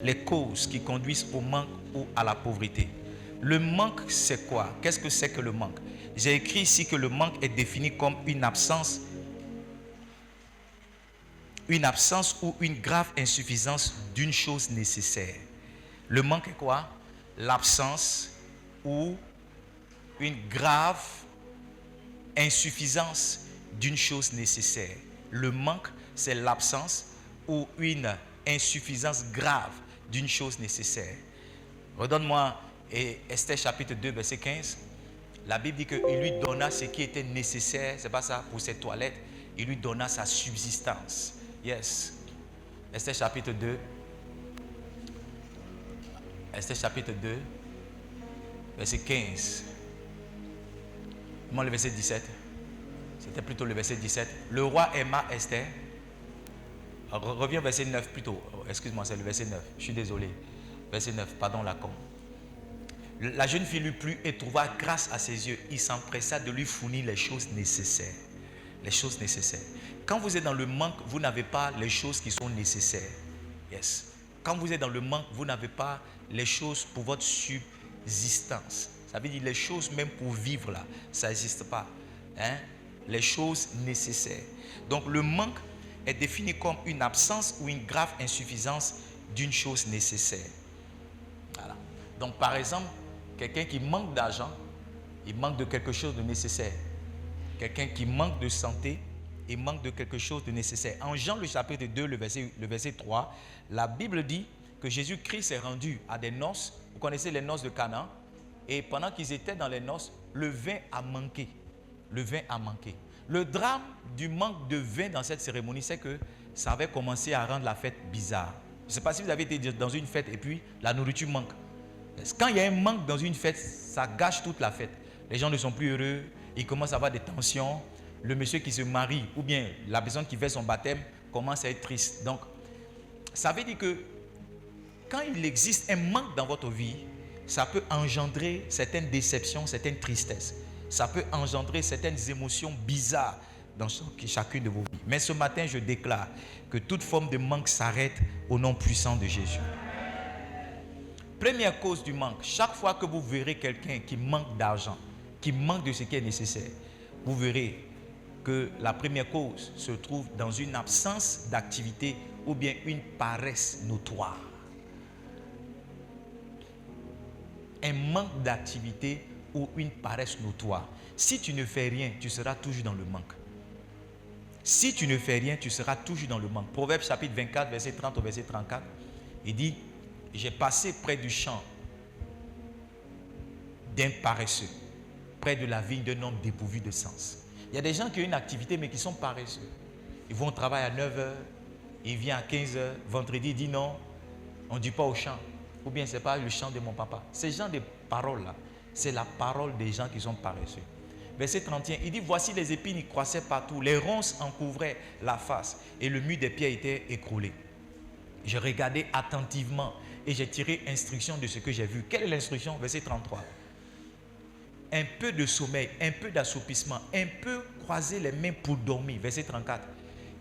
les causes qui conduisent au manque ou à la pauvreté. Le manque, c'est quoi? Qu'est-ce que c'est que le manque? J'ai écrit ici que le manque est défini comme une absence ou une grave insuffisance d'une chose nécessaire. Le manque est quoi? L'absence ou une grave insuffisance d'une chose nécessaire. Le manque, c'est l'absence ou une insuffisance grave d'une chose nécessaire. Redonne-moi Esther chapitre 2, verset 15. La Bible dit qu'il lui donna ce qui était nécessaire, c'est pas ça, pour ses toilettes. Il lui donna sa subsistance. Yes. Esther chapitre 2. Esther chapitre 2, verset 15. Comment le verset 17? C'était plutôt le verset 17. Le roi aima Esther. Reviens au verset 9 plutôt. Excuse-moi, c'est le verset 9. Je suis désolé. Verset 9, pardon la com. La jeune fille lui plut et trouva grâce à ses yeux. Il s'empressa de lui fournir les choses nécessaires. Les choses nécessaires. Quand vous êtes dans le manque, vous n'avez pas les choses qui sont nécessaires. Yes. Quand vous êtes dans le manque, vous n'avez pas les choses pour votre subsistance. Ça veut dire les choses même pour vivre là, ça n'existe pas. Hein? Les choses nécessaires. Donc le manque est défini comme une absence ou une grave insuffisance d'une chose nécessaire. Voilà. Donc par exemple, quelqu'un qui manque d'argent, il manque de quelque chose de nécessaire. Quelqu'un qui manque de santé, il manque de quelque chose de nécessaire. En Jean le chapitre 2, le verset 3, la Bible dit que Jésus-Christ s'est rendu à des noces. Vous connaissez les noces de Cana. Et pendant qu'ils étaient dans les noces, le vin a manqué. Le vin a manqué. Le drame du manque de vin dans cette cérémonie, c'est que ça avait commencé à rendre la fête bizarre. Je ne sais pas si vous avez été dans une fête et puis la nourriture manque. Quand il y a un manque dans une fête, ça gâche toute la fête. Les gens ne sont plus heureux, ils commencent à avoir des tensions. Le monsieur qui se marie ou bien la personne qui fait son baptême commence à être triste. Donc, ça veut dire que quand il existe un manque dans votre vie, ça peut engendrer certaines déceptions, certaines tristesses. Ça peut engendrer certaines émotions bizarres dans chacune de vos vies. Mais ce matin, je déclare que toute forme de manque s'arrête au nom puissant de Jésus. Première cause du manque, chaque fois que vous verrez quelqu'un qui manque d'argent, qui manque de ce qui est nécessaire, vous verrez que la première cause se trouve dans une absence d'activité ou bien une paresse notoire. Un manque d'activité ou une paresse notoire. Si tu ne fais rien, tu seras toujours dans le manque. Si tu ne fais rien, tu seras toujours dans le manque. Proverbe chapitre 24, verset 30 au verset 34, il dit: j'ai passé près du champ d'un paresseux, près de la vigne d'un homme dépourvu de sens. Il y a des gens qui ont une activité mais qui sont paresseux. Ils vont au travail à 9h, ils viennent à 15h, vendredi, ils disent non, on ne dit pas au champ. Ou bien ce n'est pas le chant de mon papa. Ces gens de paroles-là, c'est la parole des gens qui sont paresseux. Verset 31, il dit: voici les épines croissaient partout, les ronces en couvraient la face et le mur des pieds était écroulé. J'ai regardé attentivement et j'ai tiré instruction de ce que j'ai vu. Quelle est l'instruction? Verset 33. Un peu de sommeil, un peu d'assoupissement, un peu croiser les mains pour dormir. Verset 34.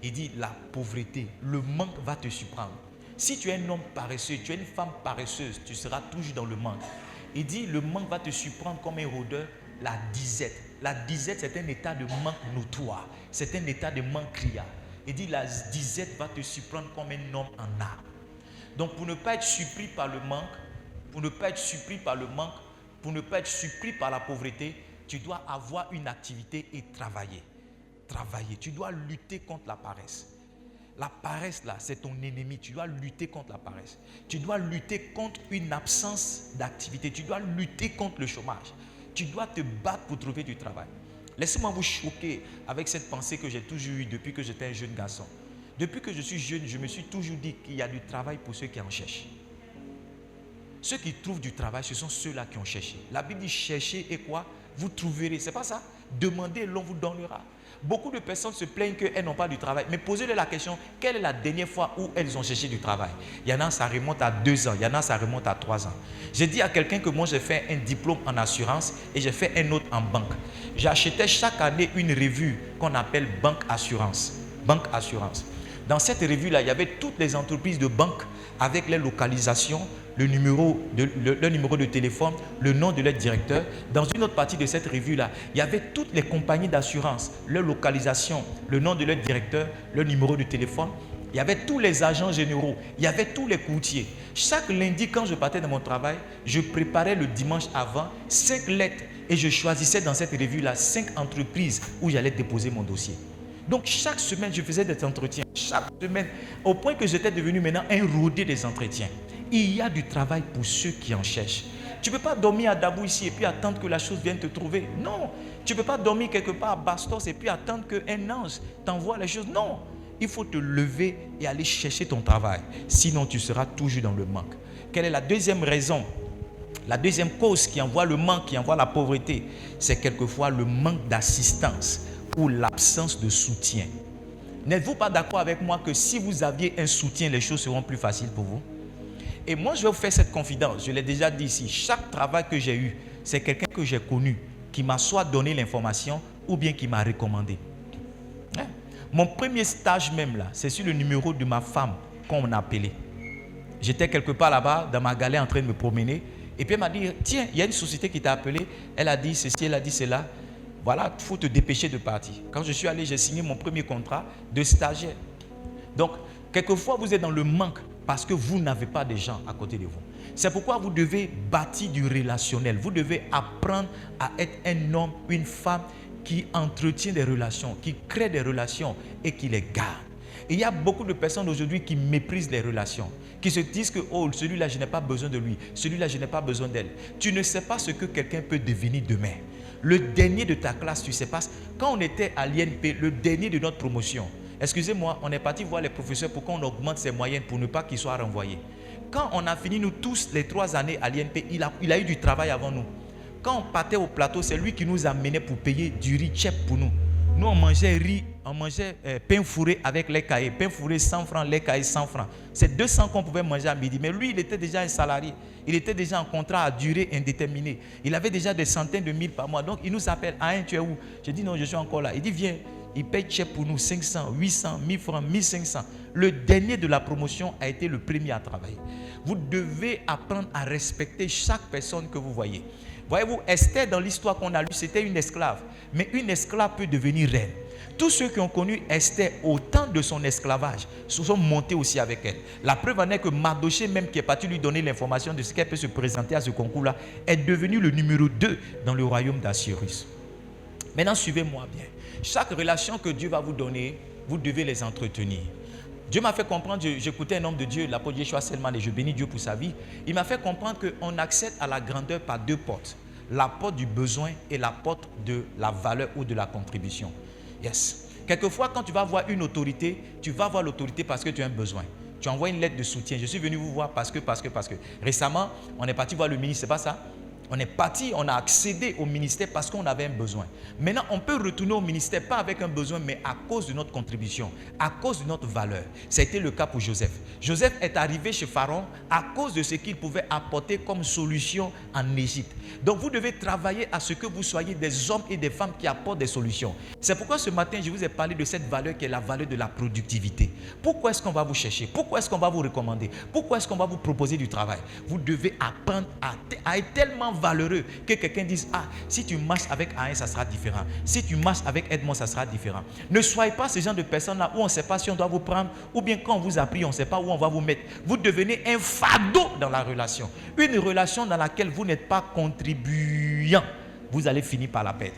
Il dit: la pauvreté, le manque va te surprendre. Si tu es un homme paresseux, tu es une femme paresseuse, tu seras toujours dans le manque. Il dit: le manque va te surprendre comme un rôdeur, la disette. La disette, c'est un état de manque notoire. C'est un état de manque criard. Il dit: la disette va te surprendre comme un homme en âme. Donc pour ne pas être surpris par le manque, pour ne pas être surpris par le manque, pour ne pas être surpris par la pauvreté, tu dois avoir une activité et travailler. Travailler. Tu dois lutter contre la paresse. La paresse là, c'est ton ennemi. Tu dois lutter contre la paresse. Tu dois lutter contre une absence d'activité. Tu dois lutter contre le chômage. Tu dois te battre pour trouver du travail. Laissez-moi vous choquer avec cette pensée que j'ai toujours eue depuis que j'étais un jeune garçon. Depuis que je suis jeune, je me suis toujours dit qu'il y a du travail pour ceux qui en cherchent. Ceux qui trouvent du travail, ce sont ceux-là qui ont cherché. La Bible dit: cherchez et quoi? Vous trouverez. C'est pas ça? Demandez et l'on vous donnera. Beaucoup de personnes se plaignent qu'elles n'ont pas du travail. Mais posez-leur la question: quelle est la dernière fois où elles ont cherché du travail? Il y en a, ça remonte à 2 ans. Il y en a, ça remonte à 3 ans. J'ai dit à quelqu'un que moi, j'ai fait un diplôme en assurance et j'ai fait un autre en banque. J'achetais chaque année une revue qu'on appelle Banque Assurance. Banque Assurance. Dans cette revue-là, il y avait toutes les entreprises de banque avec les localisations, le numéro de téléphone, le nom de leur directeur. Dans une autre partie de cette revue-là, il y avait toutes les compagnies d'assurance, leur localisation, le nom de leur directeur, le numéro de téléphone. Il y avait tous les agents généraux, il y avait tous les courtiers. Chaque lundi, quand je partais de mon travail, je préparais le dimanche avant 5 lettres et je choisissais dans cette revue-là 5 entreprises où j'allais déposer mon dossier. Donc chaque semaine, je faisais des entretiens. Chaque semaine, au point que j'étais devenu maintenant un rodé des entretiens. Il y a du travail pour ceux qui en cherchent. Tu ne peux pas dormir à Dabou ici et puis attendre que la chose vienne te trouver. Non. Tu ne peux pas dormir quelque part à Bastos et puis attendre qu'un ange t'envoie les choses. Non. Il faut te lever et aller chercher ton travail. Sinon, tu seras toujours dans le manque. Quelle est la deuxième raison? La deuxième cause qui envoie le manque, qui envoie la pauvreté, c'est quelquefois le manque d'assistance ou l'absence de soutien. N'êtes-vous pas d'accord avec moi que si vous aviez un soutien, les choses seront plus faciles pour vous? Et moi, je vais vous faire cette confidence. Je l'ai déjà dit ici. Chaque travail que j'ai eu, c'est quelqu'un que j'ai connu qui m'a soit donné l'information ou bien qui m'a recommandé. Mon premier stage même là, c'est sur le numéro de ma femme qu'on m'a appelé. J'étais quelque part là-bas, dans ma galère, en train de me promener. Et puis elle m'a dit, tiens, il y a une société qui t'a appelé. Elle a dit ceci, elle a dit cela. Voilà, il faut te dépêcher de partir. Quand je suis allé, j'ai signé mon premier contrat de stagiaire. Donc, quelquefois, vous êtes dans le manque parce que vous n'avez pas de gens à côté de vous. C'est pourquoi vous devez bâtir du relationnel. Vous devez apprendre à être un homme, une femme qui entretient des relations, qui crée des relations et qui les garde. Et il y a beaucoup de personnes aujourd'hui qui méprisent les relations, qui se disent que oh, celui-là, je n'ai pas besoin de lui, celui-là, je n'ai pas besoin d'elle. Tu ne sais pas ce que quelqu'un peut devenir demain. Le dernier de ta classe, tu sais pas. Quand on était à l'INP, le dernier de notre promotion, excusez-moi, on est parti voir les professeurs pour qu'on augmente ses moyennes pour ne pas qu'ils soient renvoyés. Quand on a fini, nous tous, les 3 années à l'INP, il a eu du travail avant nous. Quand on partait au plateau, c'est lui qui nous amenait pour payer du riz chep pour nous. Nous, on mangeait riz, on mangeait pain fourré avec lait caillé. Pain fourré 100 francs, lait caillé 100 francs. C'est 200 qu'on pouvait manger à midi. Mais lui, il était déjà un salarié. Il était déjà en contrat à durée indéterminée. Il avait déjà des centaines de mille par mois. Donc, il nous appelle. Ah, tu es où? Je dis non, je suis encore là. Il dit viens. Il paye chèque pour nous 500, 800, 1000 francs, 1500. Le dernier de la promotion a été le premier à travailler. Vous devez apprendre à respecter chaque personne que vous voyez. Voyez-vous, Esther, dans l'histoire qu'on a lue, c'était une esclave. Mais une esclave peut devenir reine. Tous ceux qui ont connu Esther au temps de son esclavage se sont montés aussi avec elle. La preuve en est que Mardochée, même qui est parti lui donner l'information de ce qu'elle peut se présenter à ce concours-là, est devenu le numéro 2 dans le royaume d'Assyrus. Maintenant, suivez-moi bien. Chaque relation que Dieu va vous donner, vous devez les entretenir. Dieu m'a fait comprendre, j'écoutais un homme de Dieu, l'apôtre Yeshua Selman, et je bénis Dieu pour sa vie. Il m'a fait comprendre qu'on accède à la grandeur par 2 portes. La porte du besoin et la porte de la valeur ou de la contribution. Yes. Quelquefois, quand tu vas voir une autorité, tu vas voir l'autorité parce que tu as un besoin. Tu envoies une lettre de soutien. Je suis venu vous voir parce que. Récemment, on est parti voir le ministre, c'est pas ça? On est parti, on a accédé au ministère parce qu'on avait un besoin. Maintenant, on peut retourner au ministère, pas avec un besoin, mais à cause de notre contribution, à cause de notre valeur. Ça a été le cas pour Joseph. Joseph est arrivé chez Pharaon à cause de ce qu'il pouvait apporter comme solution en Égypte. Donc, vous devez travailler à ce que vous soyez des hommes et des femmes qui apportent des solutions. C'est pourquoi ce matin, je vous ai parlé de cette valeur qui est la valeur de la productivité. Pourquoi est-ce qu'on va vous chercher? Pourquoi est-ce qu'on va vous recommander? Pourquoi est-ce qu'on va vous proposer du travail? Vous devez apprendre à être tellement valeureux que quelqu'un dise ah, si tu marches avec Aïn, ça sera différent. Si tu marches avec Edmond, ça sera différent. Ne soyez pas ce genre de personnes-là où on ne sait pas si on doit vous prendre ou bien quand on vous a pris, on ne sait pas où on va vous mettre. Vous devenez un fardeau dans la relation. Une relation dans laquelle vous n'êtes pas contribuant, vous allez finir par la perdre.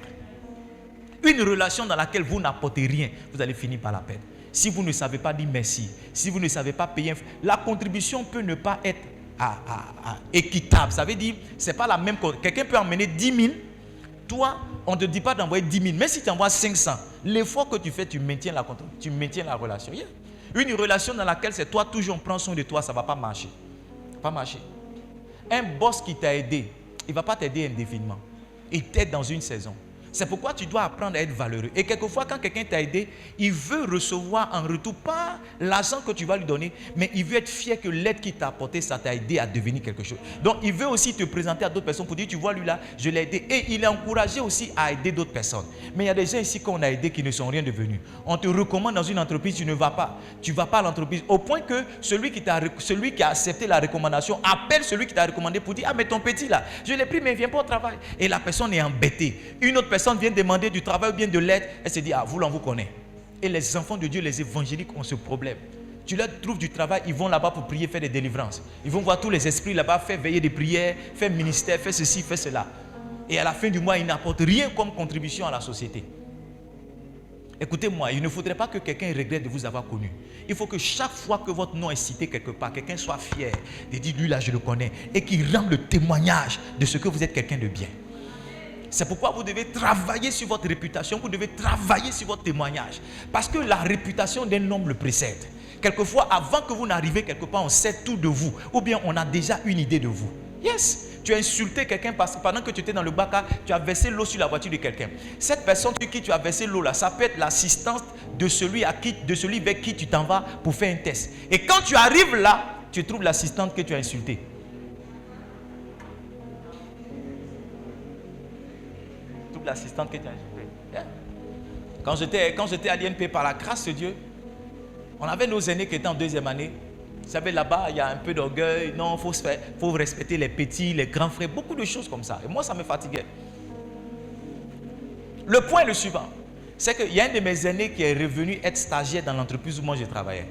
Une relation dans laquelle vous n'apportez rien, vous allez finir par la perdre. Si vous ne savez pas dire merci, si vous ne savez pas payer, la contribution peut ne pas être équitable. Ça veut dire, c'est pas la même chose. Quelqu'un peut emmener 10 000. Toi, on ne te dit pas d'envoyer 10 000. Mais si tu envoies 500, l'effort que tu fais, tu maintiens la relation. Yeah. Une relation dans laquelle c'est toi toujours, on prend soin de toi, ça ne va pas marcher. Pas marcher. Un boss qui t'a aidé, il ne va pas t'aider indéfiniment. Il t'aide dans une saison. C'est pourquoi tu dois apprendre à être valeureux. Et quelquefois, quand quelqu'un t'a aidé, il veut recevoir en retour, pas l'argent que tu vas lui donner, mais il veut être fier que l'aide qu'il t'a apportée, ça t'a aidé à devenir quelque chose. Donc, il veut aussi te présenter à d'autres personnes pour dire, tu vois, lui là, je l'ai aidé. Et il est encouragé aussi à aider d'autres personnes. Mais il y a des gens ici qu'on a aidés qui ne sont rien devenus. On te recommande dans une entreprise, tu ne vas pas. Tu ne vas pas à l'entreprise. Au point que celui qui a accepté la recommandation appelle celui qui t'a recommandé pour dire, ah mais ton petit là, je l'ai pris mais il ne vient pas au travail. Et la personne est embêtée. Une autre personne vient demander du travail ou bien de l'aide, elle se dit, ah, vous l'en vous connaissez. Et les enfants de Dieu, les évangéliques ont ce problème. Tu leur trouves du travail, ils vont là-bas pour prier, faire des délivrances. Ils vont voir tous les esprits là-bas, faire veiller des prières, faire ministère, faire ceci, faire cela. Et à la fin du mois, ils n'apportent rien comme contribution à la société. Écoutez-moi, il ne faudrait pas que quelqu'un regrette de vous avoir connu. Il faut que chaque fois que votre nom est cité quelque part, quelqu'un soit fier de dire, lui là je le connais, et qu'il rende le témoignage de ce que vous êtes quelqu'un de bien. C'est pourquoi vous devez travailler sur votre réputation, vous devez travailler sur votre témoignage. Parce que la réputation d'un homme le précède. Quelquefois, avant que vous n'arrivez quelque part, on sait tout de vous. Ou bien on a déjà une idée de vous. Yes, tu as insulté quelqu'un parce que pendant que tu étais dans le bac, tu as versé l'eau sur la voiture de quelqu'un. Cette personne sur qui tu as versé l'eau là, ça peut être l'assistance de celui vers qui tu t'en vas pour faire un test. Et quand tu arrives là, tu trouves l'assistante que tu as insultée. L'assistante que tu as insultée. Yeah. Quand j'étais à l'INP, par la grâce de Dieu, on avait nos aînés qui étaient en deuxième année. Vous savez, là-bas, il y a un peu d'orgueil. Non, il faut respecter les petits, les grands frères, beaucoup de choses comme ça. Et moi, ça me fatiguait. Le point est le suivant. C'est qu'il y a un de mes aînés qui est revenu être stagiaire dans l'entreprise où moi je travaillais.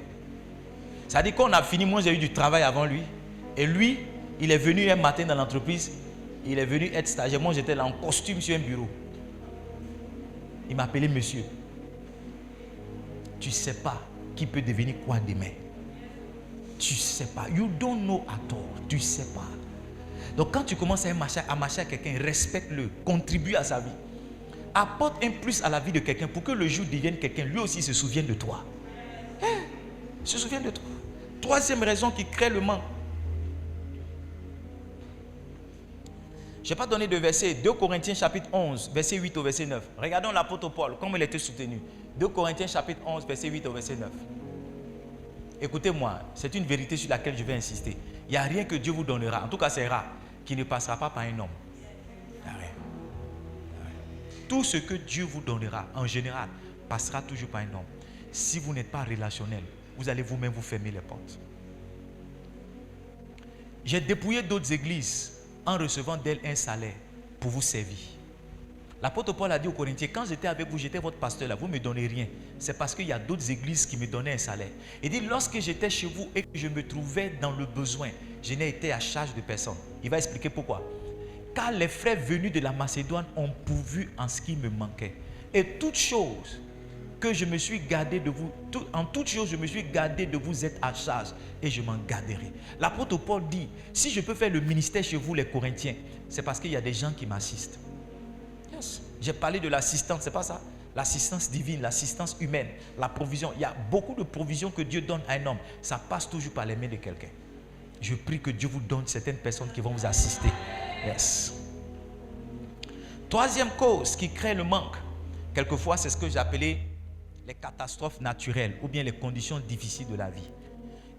C'est-à-dire qu'on a fini, moi j'ai eu du travail avant lui. Et lui, il est venu un matin dans l'entreprise. Il est venu être stagiaire. Moi, j'étais là en costume sur un bureau. Il m'a appelé monsieur. Tu ne sais pas qui peut devenir quoi demain. Tu ne sais pas. You don't know at all. Tu ne sais pas. Donc, quand tu commences à marcher à quelqu'un, respecte-le. Contribue à sa vie. Apporte un plus à la vie de quelqu'un pour que le jour devienne quelqu'un, lui aussi se souvienne de toi. Se souvienne de toi. Troisième raison qui crée le manque. Je n'ai pas donné de verset. 2 Corinthiens chapitre 11, verset 8 au verset 9. Regardons l'apôtre Paul, comme il était soutenu. 2 Corinthiens chapitre 11, verset 8 au verset 9. Écoutez-moi, c'est une vérité sur laquelle je vais insister. Il n'y a rien que Dieu vous donnera, en tout cas c'est rare, qui ne passera pas par un homme. Il n'y a rien. Tout ce que Dieu vous donnera, en général, passera toujours par un homme. Si vous n'êtes pas relationnel, vous allez vous-même vous fermer les portes. J'ai dépouillé d'autres églises en recevant d'elle un salaire pour vous servir. L'apôtre Paul a dit aux Corinthiens, quand j'étais avec vous, j'étais votre pasteur là, vous ne me donnez rien. C'est parce qu'il y a d'autres églises qui me donnaient un salaire. Il dit, lorsque j'étais chez vous et que je me trouvais dans le besoin, je n'ai été à charge de personne. Il va expliquer pourquoi. Car les frères venus de la Macédoine ont pourvu en ce qui me manquait. Et toute chose que je me suis gardé de vous, en toute chose je me suis gardé de vous être à charge et je m'en garderai. L'apôtre Paul dit, si je peux faire le ministère chez vous les Corinthiens, c'est parce qu'il y a des gens qui m'assistent. Yes. J'ai parlé de l'assistance, c'est pas ça? L'assistance divine, l'assistance humaine, la provision. Il y a beaucoup de provisions que Dieu donne à un homme. Ça passe toujours par les mains de quelqu'un. Je prie que Dieu vous donne certaines personnes qui vont vous assister. Yes. Troisième cause qui crée le manque, quelquefois c'est ce que j'appelais les catastrophes naturelles ou bien les conditions difficiles de la vie.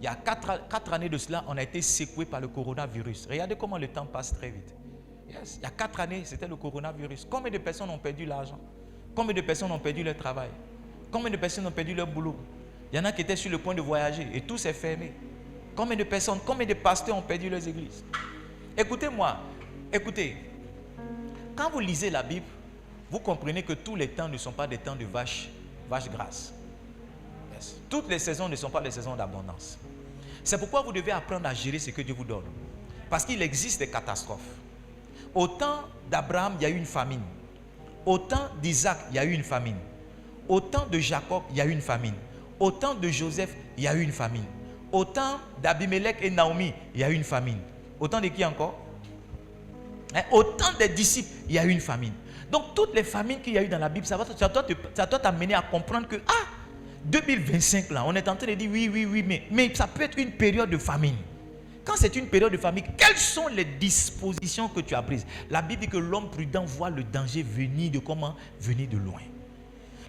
Il y a 4 années de cela, on a été secoué par le coronavirus. Regardez comment le temps passe très vite. Yes. Il y a 4 années, c'était le coronavirus. Combien de personnes ont perdu l'argent? Combien de personnes ont perdu leur travail? Combien de personnes ont perdu leur boulot? Il y en a qui étaient sur le point de voyager et tout s'est fermé. Combien de personnes, combien de pasteurs ont perdu leurs églises? Écoutez-moi, écoutez. Quand vous lisez la Bible, vous comprenez que tous les temps ne sont pas des temps de vache grasse. Yes. Toutes les saisons ne sont pas des saisons d'abondance. C'est pourquoi vous devez apprendre à gérer ce que Dieu vous donne. Parce qu'il existe des catastrophes. Au temps d'Abraham, il y a eu une famine. Au temps d'Isaac, il y a eu une famine. Au temps de Jacob, il y a eu une famine. Au temps de Joseph, il y a eu une famine. Au temps d'Abimelech et Naomi, il y a eu une famine. Au temps de qui encore? Au temps des disciples, il y a eu une famine. Donc toutes les famines qu'il y a eu dans la Bible, ça doit t'amener à comprendre que 2025 là, on est en train de dire oui, mais ça peut être une période de famine. Quand c'est une période de famine, quelles sont les dispositions que tu as prises? La Bible dit que l'homme prudent voit le danger venir de comment? Venir de loin.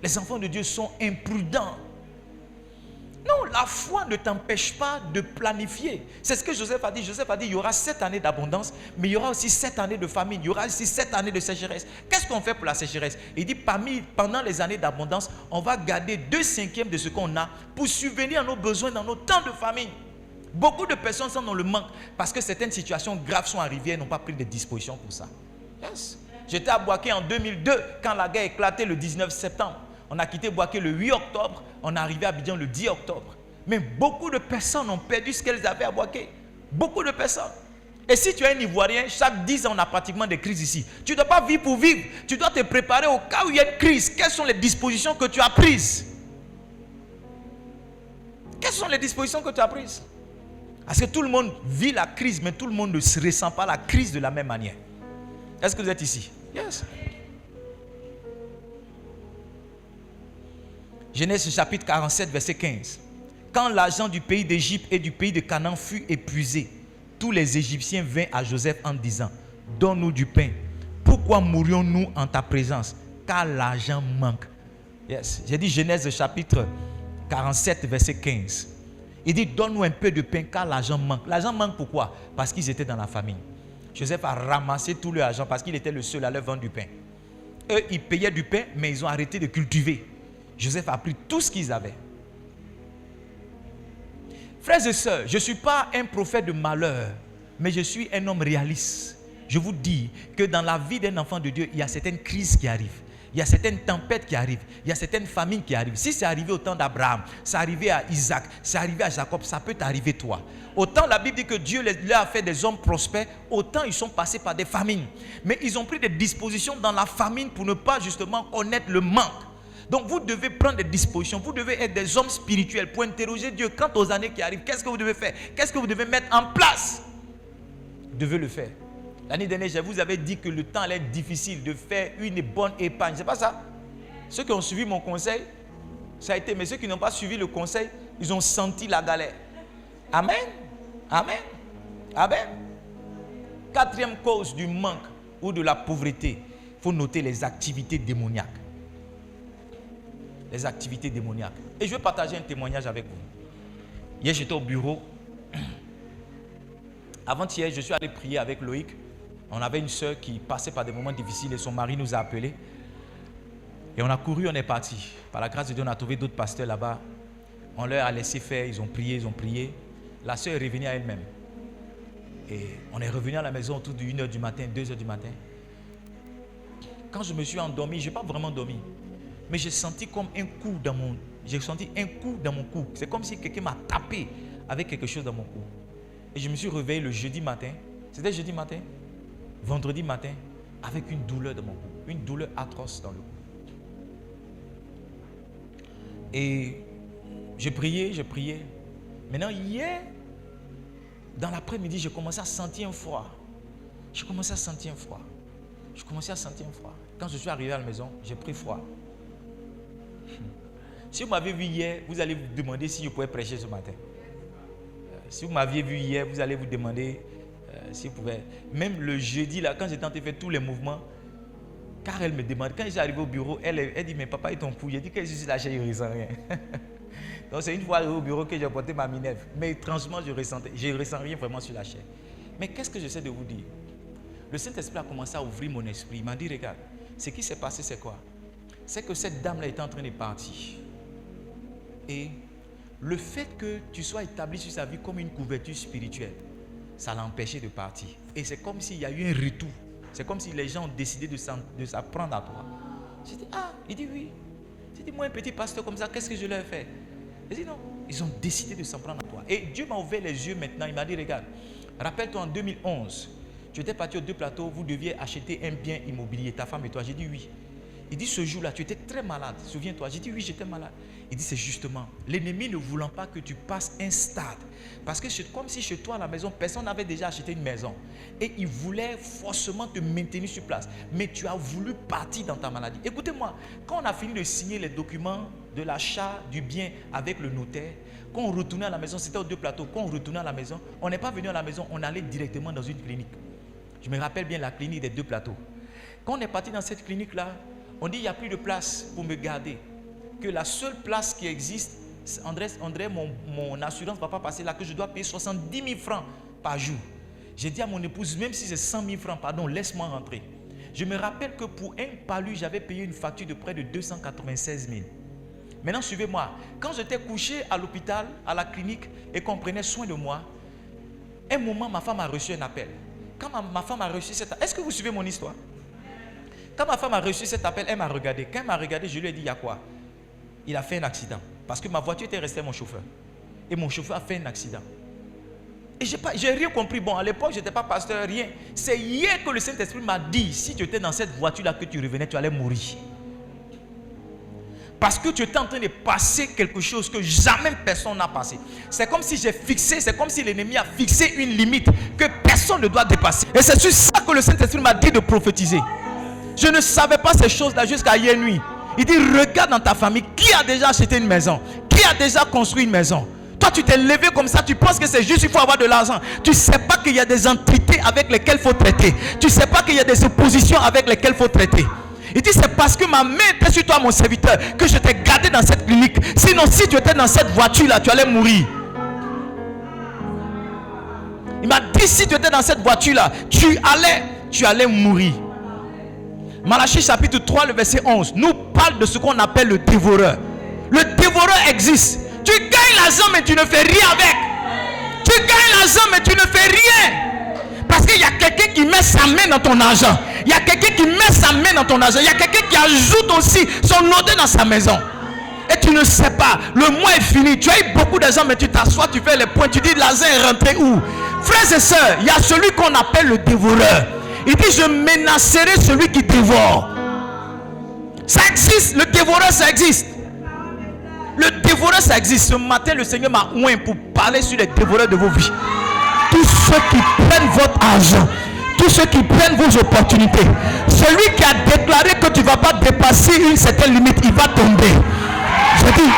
Les enfants de Dieu sont imprudents. Non, la foi ne t'empêche pas de planifier. C'est ce que Joseph a dit. Joseph a dit, il y aura 7 années d'abondance, mais il y aura aussi 7 années de famine. Il y aura aussi 7 années de sécheresse. Qu'est-ce qu'on fait pour la sécheresse? Il dit, pendant les années d'abondance, on va garder 2/5 de ce qu'on a pour subvenir à nos besoins dans nos temps de famine. Beaucoup de personnes sont dans le manque parce que certaines situations graves sont arrivées et n'ont pas pris de dispositions pour ça. Yes. J'étais à Boaké en 2002 quand la guerre a éclaté le 19 septembre. On a quitté Boaké le 8 octobre, on est arrivé à Abidjan le 10 octobre. Mais beaucoup de personnes ont perdu ce qu'elles avaient à Boaké. Beaucoup de personnes. Et si tu es un Ivoirien, chaque 10 ans, on a pratiquement des crises ici. Tu ne dois pas vivre pour vivre. Tu dois te préparer au cas où il y a une crise. Quelles sont les dispositions que tu as prises? Quelles sont les dispositions que tu as prises? Parce que tout le monde vit la crise, mais tout le monde ne se ressent pas la crise de la même manière. Est-ce que vous êtes ici? Yes. Genèse chapitre 47, verset 15. Quand l'argent du pays d'Égypte et du pays de Canaan fut épuisé, tous les Égyptiens vinrent à Joseph en disant, donne-nous du pain. Pourquoi mourions-nous en ta présence? Car l'argent manque. Yes. J'ai dit Genèse chapitre 47, verset 15. Il dit, donne-nous un peu de pain car l'argent manque. L'argent manque pourquoi? Parce qu'ils étaient dans la famine. Joseph a ramassé tout leur argent parce qu'il était le seul à leur vendre du pain. Eux, ils payaient du pain, mais ils ont arrêté de cultiver. Joseph a pris tout ce qu'ils avaient. Frères et sœurs, je ne suis pas un prophète de malheur, mais je suis un homme réaliste. Je vous dis que dans la vie d'un enfant de Dieu, il y a certaines crises qui arrivent. Il y a certaines tempêtes qui arrivent. Il y a certaines famines qui arrivent. Si c'est arrivé au temps d'Abraham, c'est arrivé à Isaac, c'est arrivé à Jacob, ça peut t'arriver toi. Autant la Bible dit que Dieu leur a fait des hommes prospères, autant ils sont passés par des famines. Mais ils ont pris des dispositions dans la famine pour ne pas justement connaître le manque. Donc vous devez prendre des dispositions, vous devez être des hommes spirituels pour interroger Dieu quant aux années qui arrivent. Qu'est-ce que vous devez faire? Qu'est-ce que vous devez mettre en place? Vous devez le faire. L'année dernière, je vous avais dit que le temps allait être difficile de faire une bonne épargne. C'est pas ça? Ceux qui ont suivi mon conseil, ça a été. Mais ceux qui n'ont pas suivi le conseil, ils ont senti la galère. Amen. Amen. Amen. 4e cause du manque ou de la pauvreté, il faut noter les activités démoniaques. Les activités démoniaques. Et je vais partager un témoignage avec vous. Hier, j'étais au bureau. Avant-hier, je suis allé prier avec Loïc. On avait une soeur qui passait par des moments difficiles et son mari nous a appelés. Et on a couru, on est parti. Par la grâce de Dieu, on a trouvé d'autres pasteurs là-bas. On leur a laissé faire, ils ont prié. La soeur est revenue à elle-même. Et on est revenu à la maison autour de 1h du matin, 2h du matin. Quand je me suis endormi, je n'ai pas vraiment dormi. Mais j'ai senti comme un coup dans mon... J'ai senti un coup dans mon cou. C'est comme si quelqu'un m'a tapé avec quelque chose dans mon cou. Et je me suis réveillé le jeudi matin. C'était jeudi matin? Vendredi matin, avec une douleur dans mon cou. Une douleur atroce dans le cou. Et je priais. Maintenant, hier, dans l'après-midi, j'ai commencé à sentir un froid. Quand je suis arrivé à la maison, j'ai pris froid. Si vous m'avez vu hier, vous allez vous demander si je pouvais prêcher ce matin. Si vous m'aviez vu hier, vous allez vous demander si vous pouvez. Même le jeudi, là, quand j'ai tenté de faire tous les mouvements, car elle me demande, quand je suis arrivé au bureau, elle dit, mais papa, et ton cou? J'ai dit que je suis lâché, je ne ressens rien. Donc c'est une fois arrivé au bureau que j'ai porté ma minerve. Mais étrangement, je ne ressens rien vraiment sur la chair. Mais qu'est-ce que j'essaie de vous dire? Le Saint-Esprit a commencé à ouvrir mon esprit. Il m'a dit, regarde, ce qui s'est passé, c'est quoi? C'est que cette dame-là était en train de partir. Et le fait que tu sois établi sur sa vie comme une couverture spirituelle, ça l'a empêché de partir. Et c'est comme s'il y a eu un retour. C'est comme si les gens ont décidé de s'apprendre à toi. J'ai dit, ah, il dit oui. J'ai dit, moi, un petit pasteur comme ça, qu'est-ce que je leur ai fait? Il dit non. Ils ont décidé de s'en prendre à toi. Et Dieu m'a ouvert les yeux maintenant. Il m'a dit, regarde, rappelle-toi en 2011, tu étais parti aux 2 plateaux, vous deviez acheter un bien immobilier, ta femme et toi. J'ai dit oui. Il dit, ce jour-là, tu étais très malade. Souviens-toi. J'ai dit, oui, j'étais malade. Il dit, c'est justement l'ennemi ne voulant pas que tu passes un stade. Parce que c'est comme si chez toi à la maison, personne n'avait déjà acheté une maison. Et il voulait forcément te maintenir sur place. Mais tu as voulu partir dans ta maladie. Écoutez-moi, quand on a fini de signer les documents de l'achat du bien avec le notaire. Quand on retournait à la maison, c'était aux 2 plateaux. Quand on retournait à la maison, on n'est pas venu à la maison, on allait directement dans une clinique. Je me rappelle bien la clinique des 2 plateaux. Quand on est parti dans cette clinique-là, on dit il n'y a plus de place pour me garder. Que la seule place qui existe, André, mon assurance ne va pas passer là, que je dois payer 70 000 francs par jour. J'ai dit à mon épouse, même si c'est 100 000 francs, pardon, laisse-moi rentrer. Je me rappelle que pour un palu, j'avais payé une facture de près de 296 000. Maintenant, suivez-moi. Quand j'étais couché à l'hôpital, à la clinique, et qu'on prenait soin de moi, un moment, ma femme a reçu un appel. Quand ma femme a reçu cet appel, est-ce que vous suivez mon histoire? Quand ma femme a reçu cet appel, elle m'a regardé. Quand elle m'a regardé, je lui ai dit, il y a quoi? Il a fait un accident. Parce que ma voiture était restée à mon chauffeur. Et mon chauffeur a fait un accident. Et j'ai rien compris. Bon, à l'époque, je n'étais pas pasteur, rien. C'est hier que le Saint-Esprit m'a dit, si tu étais dans cette voiture-là que tu revenais, tu allais mourir. Parce que tu étais en train de passer quelque chose que jamais personne n'a passé. C'est comme si j'ai fixé, c'est comme si l'ennemi a fixé une limite que personne ne doit dépasser. Et c'est sur ça que le Saint-Esprit m'a dit de prophétiser. Je ne savais pas ces choses-là jusqu'à hier nuit. Il dit, regarde dans ta famille, qui a déjà acheté une maison? Qui a déjà construit une maison? Toi, tu t'es levé comme ça, tu penses que c'est juste, il faut avoir de l'argent. Tu ne sais pas qu'il y a des entités avec lesquelles il faut traiter. Tu ne sais pas qu'il y a des oppositions avec lesquelles il faut traiter. Il dit, c'est parce que ma main était sur toi, mon serviteur, que je t'ai gardé dans cette clinique. Sinon, si tu étais dans cette voiture-là, tu allais mourir. Il m'a dit, si tu étais dans cette voiture-là, tu allais mourir. Malachie chapitre 3, le verset 11, nous parle de ce qu'on appelle le dévoreur. Le dévoreur existe. Tu gagnes l'argent, mais tu ne fais rien avec. Tu gagnes l'argent, mais tu ne fais rien. Parce qu'il y a quelqu'un qui met sa main dans ton argent. Il y a quelqu'un qui met sa main dans ton argent. Il y a quelqu'un qui ajoute aussi son odeur dans sa maison. Et tu ne sais pas. Le mois est fini. Tu as eu beaucoup d'argent, mais tu t'assois, tu fais les points. Tu dis, l'argent est rentré où? Frères et sœurs, il y a celui qu'on appelle le dévoreur. Il dit, je menacerai celui qui dévore. Ça existe. Le dévoreur, ça existe. Le dévoreur, ça existe. Ce matin, le Seigneur m'a oint pour parler sur les dévoreurs de vos vies. Tous ceux qui prennent votre argent, tous ceux qui prennent vos opportunités. Celui qui a déclaré que tu ne vas pas dépasser une certaine limite, il va tomber. Je dis,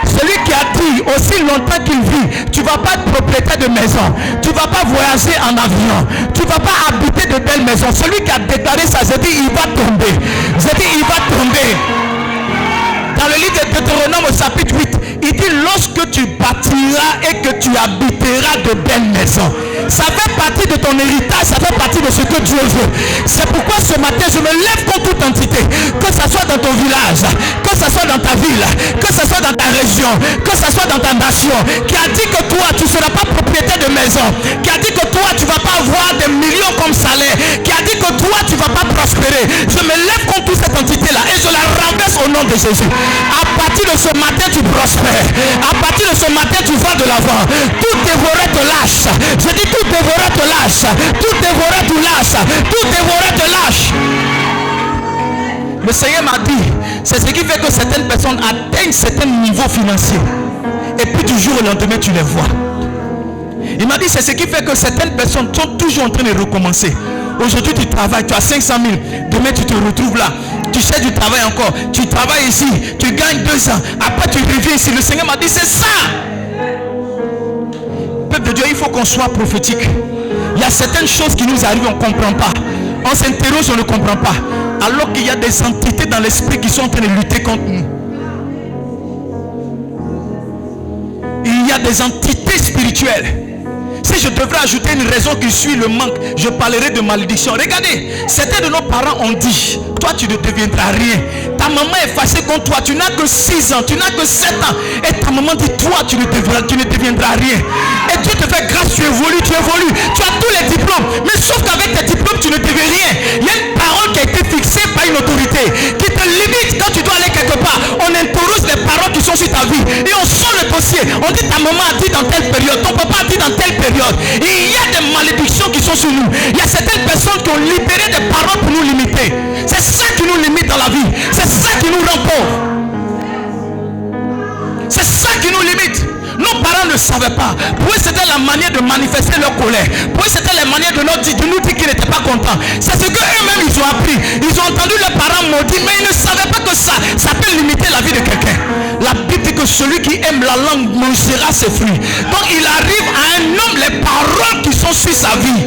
celui qui a dit aussi longtemps qu'il vit, tu ne vas pas être propriétaire de maison, tu ne vas pas voyager en avion, tu ne vas pas habiter de belles maisons. Celui qui a déclaré ça, je dis, il va tomber. Je dis, il va tomber. Dans le livre de Deutéronome au chapitre 8, il dit, lorsque tu bâtiras et que tu habiteras de belles maisons. Ça fait partie de ton héritage, ça fait partie de ce que Dieu veut. C'est pourquoi ce matin, je me lève contre toute entité, que ce soit dans ton village, que ce soit dans ta ville, que ce soit dans ta région, que ce soit dans ta nation, qui a dit que toi, tu ne seras pas propriétaire de maison, qui a dit que toi, tu ne vas pas avoir des millions comme salaire, qui a dit que toi, tu ne vas pas prospérer. Je me lève contre toute cette entité-là et je la renverse au nom de Jésus. À partir de ce matin, tu prospères. À partir de ce matin, tu vas de l'avant. Tout dévoreur te lâche. Je dis, tout dévoreur te lâche. Tout dévoreur te lâche. Tout dévoreur te lâche. Le Seigneur m'a dit, c'est ce qui fait que certaines personnes atteignent certains niveaux financiers. Et puis du jour au lendemain, tu les vois. Il m'a dit, c'est ce qui fait que certaines personnes sont toujours en train de recommencer. Aujourd'hui, tu travailles, tu as 500 000. Demain, tu te retrouves là. Tu cherches du travail encore. Tu travailles ici. Tu gagnes 2 ans. Après, tu reviens ici. Le Seigneur m'a dit, c'est ça. Peuple de Dieu, il faut qu'on soit prophétique. Il y a certaines choses qui nous arrivent, on ne comprend pas. On s'interroge, on ne comprend pas. Alors qu'il y a des entités dans l'esprit qui sont en train de lutter contre nous. Il y a des entités spirituelles. Si je devrais ajouter une raison qui suit le manque, je parlerai de malédiction. Regardez, certains de nos parents ont dit, toi tu ne deviendras rien. Ta maman est fâchée contre toi, tu n'as que 6 ans, tu n'as que 7 ans. Et ta maman dit, toi tu ne deviendras rien. Et Dieu te fait grâce, tu évolues, tu as tous les diplômes. Mais sauf qu'avec tes diplômes, tu ne deviens rien. Il y a une parole qui a été fixée par une autorité, qui te limite quand tu dois aller quelque part. On interroge les paroles qui sont sur ta vie. Et on sort le dossier. On dit, ta maman a dit dans telle période, ton papa a dit dans telle période. Et il y a des malédictions qui sont sur nous. Il y a certaines personnes qui ont libéré des paroles pour nous limiter. C'est ça qui nous limite dans la vie. C'est ça qui nous rend pauvres. C'est ça qui nous limite. Nos parents ne savaient pas. Pour eux, c'était la manière de manifester leur colère. Pour eux, c'était la manière de nous dire qu'ils n'étaient pas contents. C'est ce qu'eux-mêmes, ils ont appris. Ils ont entendu leurs parents maudits, mais ils ne savaient pas que ça peut limiter la vie de quelqu'un. La Bible dit que celui qui aime la langue mangera ses fruits. Donc, il arrive à un homme les paroles qui sont sur sa vie.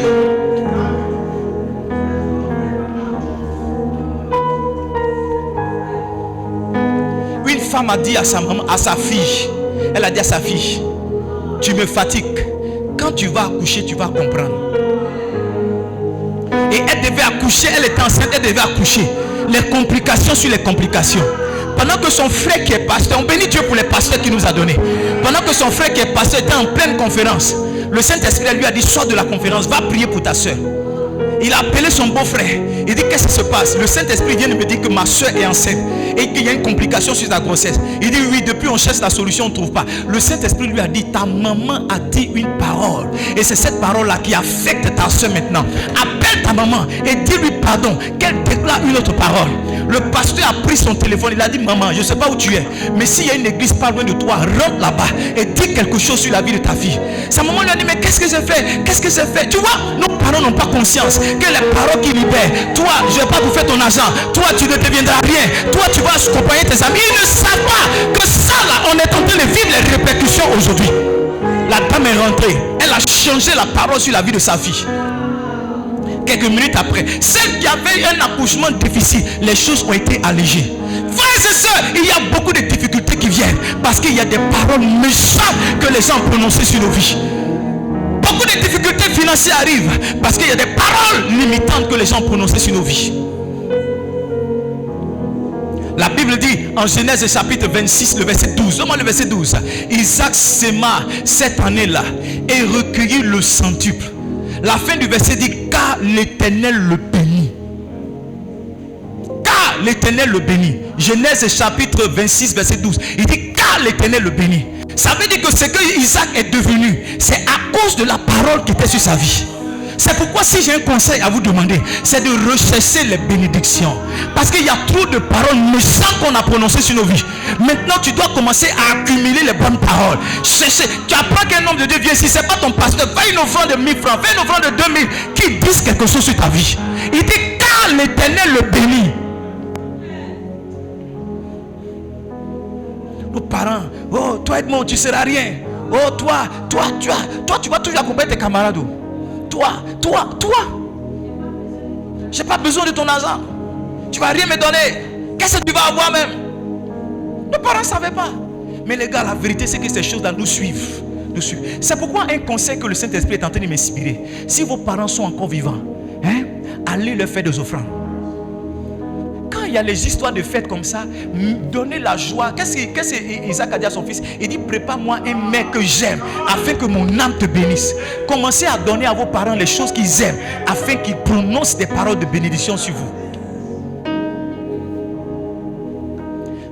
Une femme a dit à sa maman, à sa fille, elle a dit à sa fille, tu me fatigues. Quand tu vas accoucher, tu vas comprendre. Et elle devait accoucher, elle était enceinte, elle devait accoucher. Les complications sur les complications. Pendant que son frère qui est pasteur, on bénit Dieu pour les pasteurs qu'il nous a donnés. Pendant que son frère qui est pasteur était en pleine conférence, le Saint-Esprit lui a dit, sors de la conférence, va prier pour ta soeur. Il a appelé son beau-frère. Il dit, qu'est-ce qui se passe? Le Saint-Esprit vient de me dire que ma soeur est enceinte et qu'il y a une complication sur sa grossesse. Il dit, oui, depuis on cherche la solution, on ne trouve pas. Le Saint-Esprit lui a dit, ta maman a dit une parole. Et c'est cette parole-là qui affecte ta soeur maintenant. Appelle ta maman et dis-lui pardon, qu'elle déclare une autre parole. Le pasteur a pris son téléphone, il a dit, maman, je ne sais pas où tu es, mais s'il y a une église pas loin de toi, rentre là-bas et dis quelque chose sur la vie de ta fille. Sa maman lui a dit, mais qu'est-ce que j'ai fait? Qu'est-ce que j'ai fait? Tu vois, nos parents n'ont pas conscience que les paroles qui libèrent, toi, je ne vais pas bouffer ton argent, toi, tu ne deviendras rien, toi, tu vas accompagner tes amis. Ils ne savent pas que ça, là, on est en train de vivre les répercussions aujourd'hui. La dame est rentrée, elle a changé la parole sur la vie de sa fille. Quelques minutes après, celle qui avait un accouchement difficile, les choses ont été allégées. Frères et sœurs, il y a beaucoup de difficultés qui viennent parce qu'il y a des paroles méchantes que les gens ont prononcées sur nos vies. Beaucoup de difficultés financières arrivent parce qu'il y a des paroles limitantes que les gens ont prononcées sur nos vies. La Bible dit en Genèse chapitre 26, le verset 12. Donne-moi le verset 12. Isaac sema cette année-là et recueillit le centuple. La fin du verset dit, car l'Éternel le bénit. Car l'Éternel le bénit. Genèse chapitre 26, verset 12. Il dit, car l'Éternel le bénit. Ça veut dire que ce que Isaac est devenu, c'est à cause de la parole qui était sur sa vie. C'est pourquoi si j'ai un conseil à vous demander, c'est de rechercher les bénédictions. Parce qu'il y a trop de paroles méchantes qu'on a prononcées sur nos vies. Maintenant, tu dois commencer à accumuler les bonnes paroles. Chercher. Tu apprends qu'un homme de Dieu vient. Si ce n'est pas ton pasteur, fais une offrande de 1000 francs, fais une offrande de 2000 qui disent quelque chose sur ta vie. Il dit, car l'Éternel le bénit. Nos parents, oh, toi Edmond, tu ne seras rien. Oh, toi, tu vas toujours accompagner tes camarades. Toi, j'ai pas besoin de ton argent. Tu vas rien me donner. Qu'est-ce que tu vas avoir même? Nos parents ne savaient pas. Mais les gars, la vérité c'est que ces choses-là nous suivent. C'est pourquoi un conseil que le Saint-Esprit est en train de m'inspirer. Si vos parents sont encore vivants, allez leur faire des offrandes. Quand il y a les histoires de fêtes comme ça, donnez la joie. Qu'est-ce qu'Isaac a dit à son fils? Il dit, prépare-moi un mets que j'aime, afin que mon âme te bénisse. Commencez à donner à vos parents les choses qu'ils aiment, afin qu'ils prononcent des paroles de bénédiction sur vous.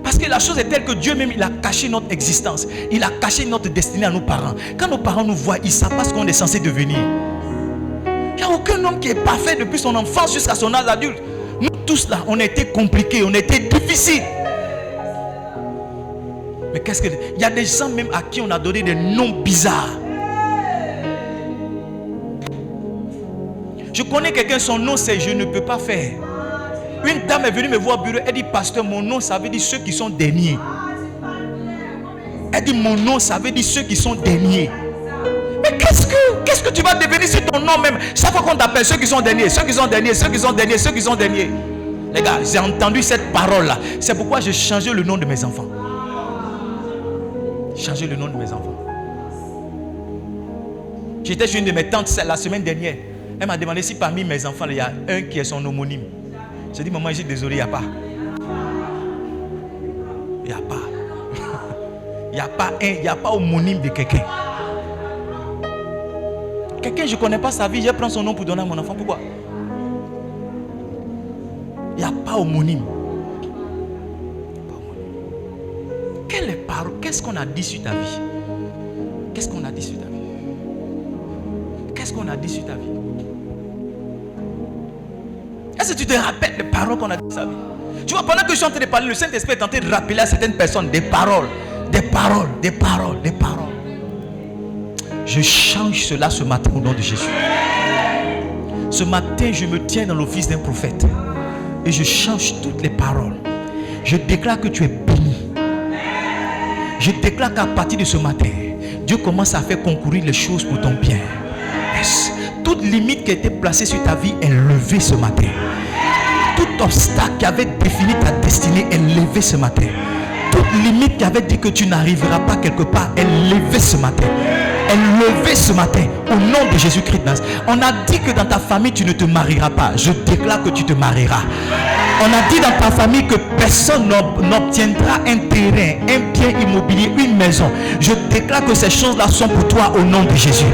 Parce que la chose est telle que Dieu même, il a caché notre existence. Il a caché notre destinée à nos parents. Quand nos parents nous voient, ils ne savent pas ce qu'on est censé devenir. Il n'y a aucun homme qui est parfait depuis son enfance jusqu'à son âge adulte. Nous tous là, on a été compliqués, on a été difficiles. Mais qu'est-ce que... Il y a des gens même à qui on a donné des noms bizarres. Je connais quelqu'un, son nom c'est je ne peux pas faire. Une dame est venue me voir au bureau, elle dit, pasteur, mon nom ça veut dire ceux qui sont derniers. Elle dit, mon nom ça veut dire ceux qui sont derniers. Mais qu'est-ce que tu vas devenir sur ton nom même? Chaque fois qu'on t'appelle ceux qui sont derniers, ceux qui sont derniers, ceux qui sont derniers, ceux qui sont derniers. Les gars, j'ai entendu cette parole-là. C'est pourquoi j'ai changé le nom de mes enfants. Changé le nom de mes enfants. J'étais chez une de mes tantes la semaine dernière. Elle m'a demandé si parmi mes enfants, il y a un qui est son homonyme. J'ai dit, maman, je suis désolé, il n'y a pas. Il n'y a pas. Il n'y a pas homonyme de quelqu'un. Quelqu'un, je ne connais pas sa vie, je prends son nom pour donner à mon enfant. Pourquoi? Il n'y a pas homonyme. Quelle est parole? Qu'est-ce qu'on a dit sur ta vie? Qu'est-ce qu'on a dit sur ta vie? Qu'est-ce qu'on a dit sur ta vie? Est-ce que tu te rappelles des paroles qu'on a dit sur ta vie? Tu vois, pendant que je suis en train de parler, le Saint-Esprit est en train de rappeler à certaines personnes des paroles. Des paroles, des paroles, des paroles. Je change cela ce matin au nom de Jésus. Ce matin, je me tiens dans l'office d'un prophète et je change toutes les paroles. Je déclare que tu es béni. Je déclare qu'à partir de ce matin, Dieu commence à faire concourir les choses pour ton bien. Yes. Toute limite qui a été placée sur ta vie est levée ce matin. Tout obstacle qui avait défini ta destinée est levé ce matin. Toute limite qui avait dit que tu n'arriveras pas quelque part est levée ce matin. Est levée ce matin au nom de Jésus-Christ. On a dit que dans ta famille tu ne te marieras pas. Je déclare que tu te marieras. On a dit dans ta famille que personne n'obtiendra un terrain, un bien immobilier, une maison. Je déclare que ces choses-là sont pour toi au nom de Jésus.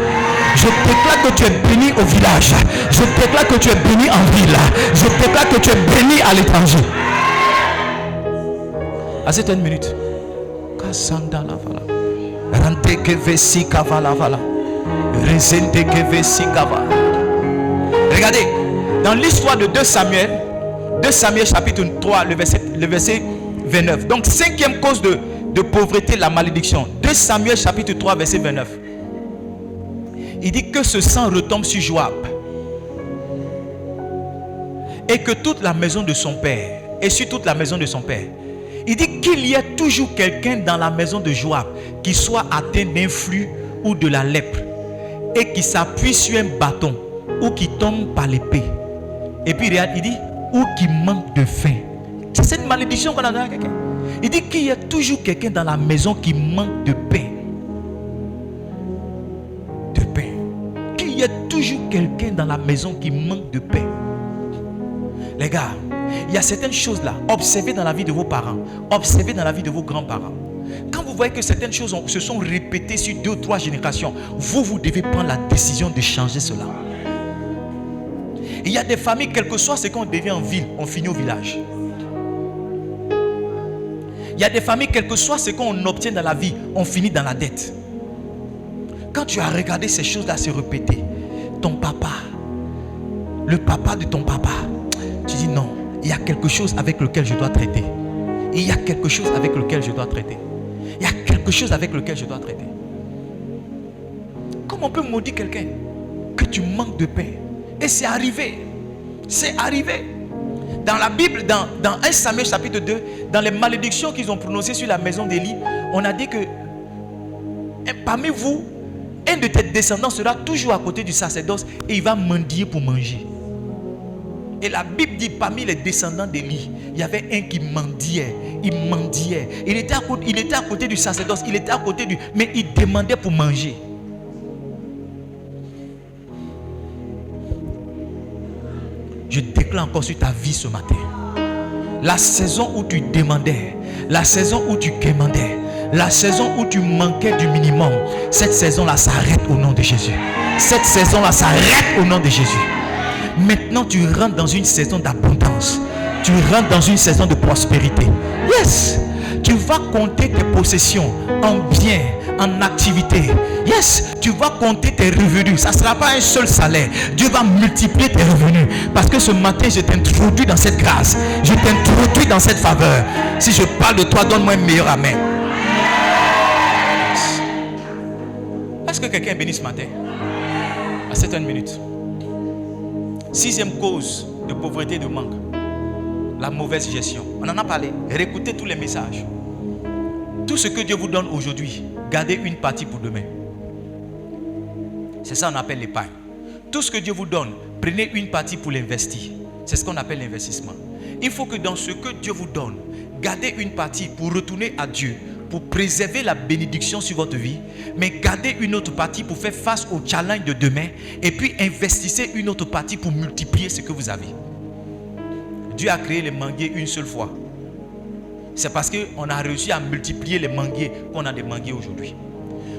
Je déclare que tu es béni au village. Je déclare que tu es béni en ville. Je déclare que tu es béni à l'étranger. À cette une minute. Regardez, dans l'histoire de 2 Samuel chapitre 3, le verset 29. Donc, 5e cause de pauvreté, la malédiction. 2 Samuel chapitre 3, verset 29. Il dit que ce sang retombe sur Joab et que toute la maison de son père, et sur toute la maison de son père. Il dit qu'il y a toujours quelqu'un dans la maison de Joab qui soit atteint d'un flux ou de la lèpre et qui s'appuie sur un bâton ou qui tombe par l'épée. Et puis regarde, il dit ou qui manque de faim. C'est cette malédiction qu'on a donné à quelqu'un. Il dit qu'il y a toujours quelqu'un dans la maison qui manque de pain. De pain. Qu'il y a toujours quelqu'un dans la maison qui manque de pain. Les gars, il y a certaines choses là, observez dans la vie de vos parents, observez dans la vie de vos grands-parents. Quand vous voyez que certaines choses se sont répétées sur 2 ou 3 générations, vous devez prendre la décision de changer cela. Il y a des familles, quel que soit ce qu'on devient en ville, on finit au village. Il y a des familles, quel que soit ce qu'on obtient dans la vie, on finit dans la dette. Quand tu as regardé ces choses-là se répéter, ton papa, le papa de ton papa, tu dis non, il y a quelque chose avec lequel je dois traiter. Il y a quelque chose avec lequel je dois traiter. Il y a quelque chose avec lequel je dois traiter. Comment on peut maudire quelqu'un que tu manques de pain? Et c'est arrivé. C'est arrivé. Dans la Bible, dans 1 Samuel chapitre 2, dans les malédictions qu'ils ont prononcées sur la maison d'Élie, on a dit que parmi vous, un de tes descendants sera toujours à côté du sacerdoce et il va mendier pour manger. Et la Bible dit parmi les descendants d'Élie, il y avait un qui mendiait. Il mendiait. Il était à côté du sacerdoce, il était à côté du... Mais il demandait pour manger. Je déclare encore sur ta vie ce matin. La saison où tu demandais, la saison où tu quémandais, la saison où tu manquais du minimum, cette saison-là s'arrête au nom de Jésus. Cette saison-là s'arrête au nom de Jésus. Maintenant, tu rentres dans une saison d'abondance. Tu rentres dans une saison de prospérité. Yes! Tu vas compter tes possessions en biens, en activité. Yes! Tu vas compter tes revenus. Ça ne sera pas un seul salaire. Dieu va multiplier tes revenus. Parce que ce matin, je t'introduis dans cette grâce. Je t'introduis dans cette faveur. Si je parle de toi, donne-moi un meilleur amen. Est-ce que quelqu'un est béni ce matin? À cette minute. 6e cause de pauvreté et de manque, la mauvaise gestion. On en a parlé. Réécoutez tous les messages. Tout ce que Dieu vous donne aujourd'hui, gardez une partie pour demain. C'est ça qu'on appelle l'épargne. Tout ce que Dieu vous donne, prenez une partie pour l'investir. C'est ce qu'on appelle l'investissement. Il faut que dans ce que Dieu vous donne, gardez une partie pour retourner à Dieu, pour préserver la bénédiction sur votre vie, mais gardez une autre partie pour faire face au challenge de demain, et puis investissez une autre partie pour multiplier ce que vous avez. Dieu a créé les manguiers une seule fois. C'est parce qu'on a réussi à multiplier les manguiers qu'on a des manguiers aujourd'hui.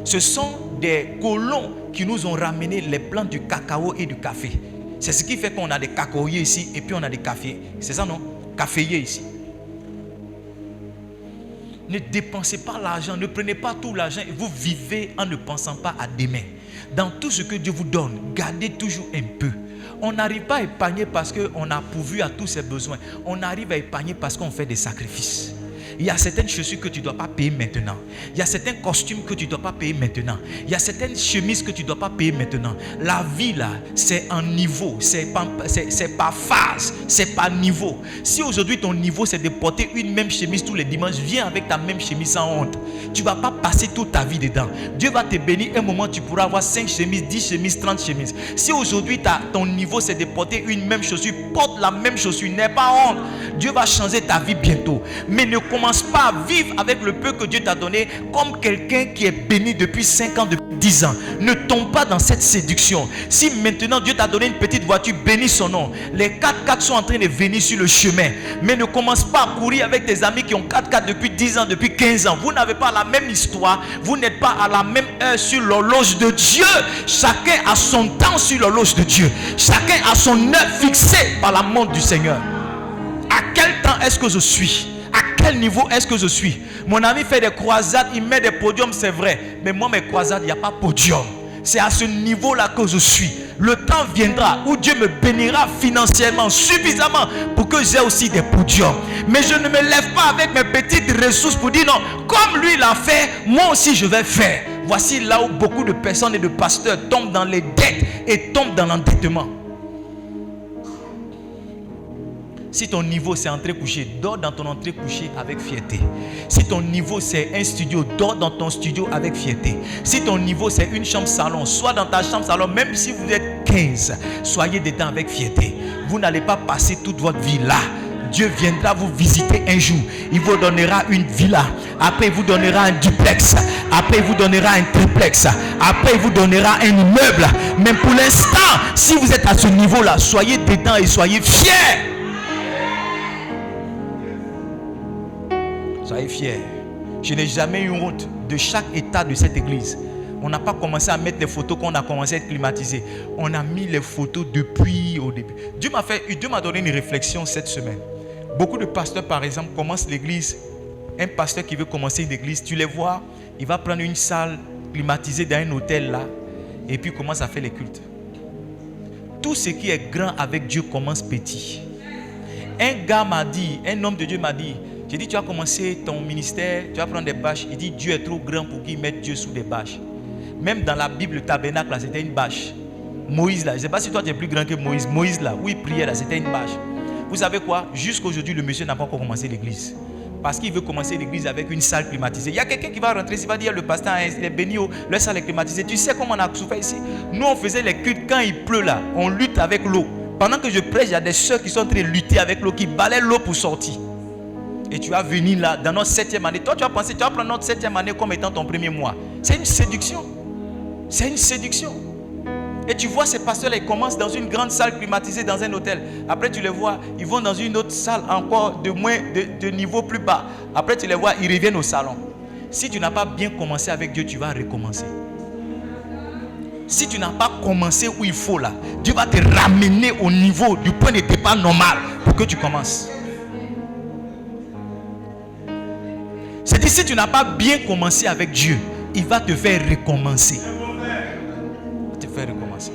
Ce sont des colons qui nous ont ramené les plantes du cacao et du café. C'est ce qui fait qu'on a des cacaoyers ici et puis on a des cafés. C'est ça non? Caféiers ici. Ne dépensez pas l'argent, ne prenez pas tout l'argent et vous vivez en ne pensant pas à demain. Dans tout ce que Dieu vous donne, gardez toujours un peu. On n'arrive pas à épargner parce qu'on a pourvu à tous ses besoins. On arrive à épargner parce qu'on fait des sacrifices. Il y a certaines chaussures que tu ne dois pas payer maintenant. Il y a certains costumes que tu ne dois pas payer maintenant. Il y a certaines chemises que tu ne dois pas payer maintenant. La vie là, c'est en niveau. C'est par phase. C'est par niveau. Si aujourd'hui ton niveau c'est de porter une même chemise tous les dimanches, viens avec ta même chemise sans honte. Tu ne vas pas passer toute ta vie dedans. Dieu va te bénir. Un moment tu pourras avoir 5 chemises, 10 chemises, 30 chemises. Si aujourd'hui ton niveau c'est de porter une même chaussure, porte la même chaussure. N'aie pas honte. Dieu va changer ta vie bientôt. Mais ne commence pas à vivre avec le peu que Dieu t'a donné comme quelqu'un qui est béni depuis 5 ans, depuis 10 ans. Ne tombe pas dans cette séduction. Si maintenant Dieu t'a donné une petite voiture, bénis son nom. Les 4x4 sont en train de venir sur le chemin. Mais ne commence pas à courir avec tes amis qui ont 4x4 depuis 10 ans, depuis 15 ans. Vous n'avez pas la même histoire. Vous n'êtes pas à la même heure sur l'horloge de Dieu. Chacun a son temps sur l'horloge de Dieu. Chacun a son heure fixée par la montre du Seigneur. À quel temps est-ce que je suis? À quel niveau est-ce que je suis? Mon ami fait des croisades, il met des podiums, c'est vrai. Mais moi, mes croisades, il n'y a pas podium. C'est à ce niveau-là que je suis. Le temps viendra où Dieu me bénira financièrement suffisamment pour que j'ai aussi des podiums. Mais je ne me lève pas avec mes petites ressources pour dire non, comme lui l'a fait, moi aussi je vais faire. Voici là où beaucoup de personnes et de pasteurs tombent dans les dettes et tombent dans l'endettement. Si ton niveau c'est entrée couchée, dors dans ton entrée couchée avec fierté. Si ton niveau c'est un studio, dors dans ton studio avec fierté. Si ton niveau c'est une chambre salon, sois dans ta chambre salon, même si vous êtes 15, soyez dedans avec fierté. Vous n'allez pas passer toute votre vie là. Dieu viendra vous visiter un jour. Il vous donnera une villa. Après, il vous donnera un duplex. Après, il vous donnera un triplex. Après, il vous donnera un immeuble. Mais pour l'instant, si vous êtes à ce niveau-là, soyez dedans et soyez fiers. Soyez fiers. Je n'ai jamais eu honte de chaque état de cette église. On n'a pas commencé à mettre les photos quand on a commencé à être climatisé. On a mis les photos depuis au début. Dieu m'a donné une réflexion cette semaine. Beaucoup de pasteurs, par exemple, commencent l'église. Un pasteur qui veut commencer une église, tu les vois, il va prendre une salle climatisée dans un hôtel là, et puis commence à faire les cultes. Tout ce qui est grand avec Dieu commence petit. Un gars m'a dit, un homme de Dieu m'a dit, j'ai dit, tu as commencé ton ministère, tu vas prendre des bâches. Il dit, Dieu est trop grand pour qu'il mette Dieu sous des bâches. Même dans la Bible, le tabernacle, là, c'était une bâche. Moïse, là, je ne sais pas si toi tu es plus grand que Moïse. Moïse, là, où il priait, là, c'était une bâche. Vous savez quoi? Jusqu'aujourd'hui, le monsieur n'a pas encore commencé l'église. Parce qu'il veut commencer l'église avec une salle climatisée. Il y a quelqu'un qui va rentrer, il va dire, le pasteur, il est béni, leur salle est climatisée. Tu sais comment on a souffert ici? Nous, on faisait les cultes quand il pleut, là. On lutte avec l'eau. Pendant que je prêche, il y a des soeurs qui sont en train de lutter avec l'eau, qui balaient l'eau pour sortir. Et tu vas venir là, dans notre 7e année. Toi, tu vas penser, tu vas prendre notre 7e année comme étant ton premier mois. C'est une séduction. C'est une séduction. Et tu vois ces pasteurs-là, ils commencent dans une grande salle climatisée dans un hôtel. Après, tu les vois, ils vont dans une autre salle encore de niveau plus bas. Après, tu les vois, ils reviennent au salon. Si tu n'as pas bien commencé avec Dieu, tu vas recommencer. Si tu n'as pas commencé où il faut là, Dieu va te ramener au niveau du point de départ normal pour que tu commences. C'est-à-dire, si tu n'as pas bien commencé avec Dieu, il va te faire recommencer. Il va te faire recommencer.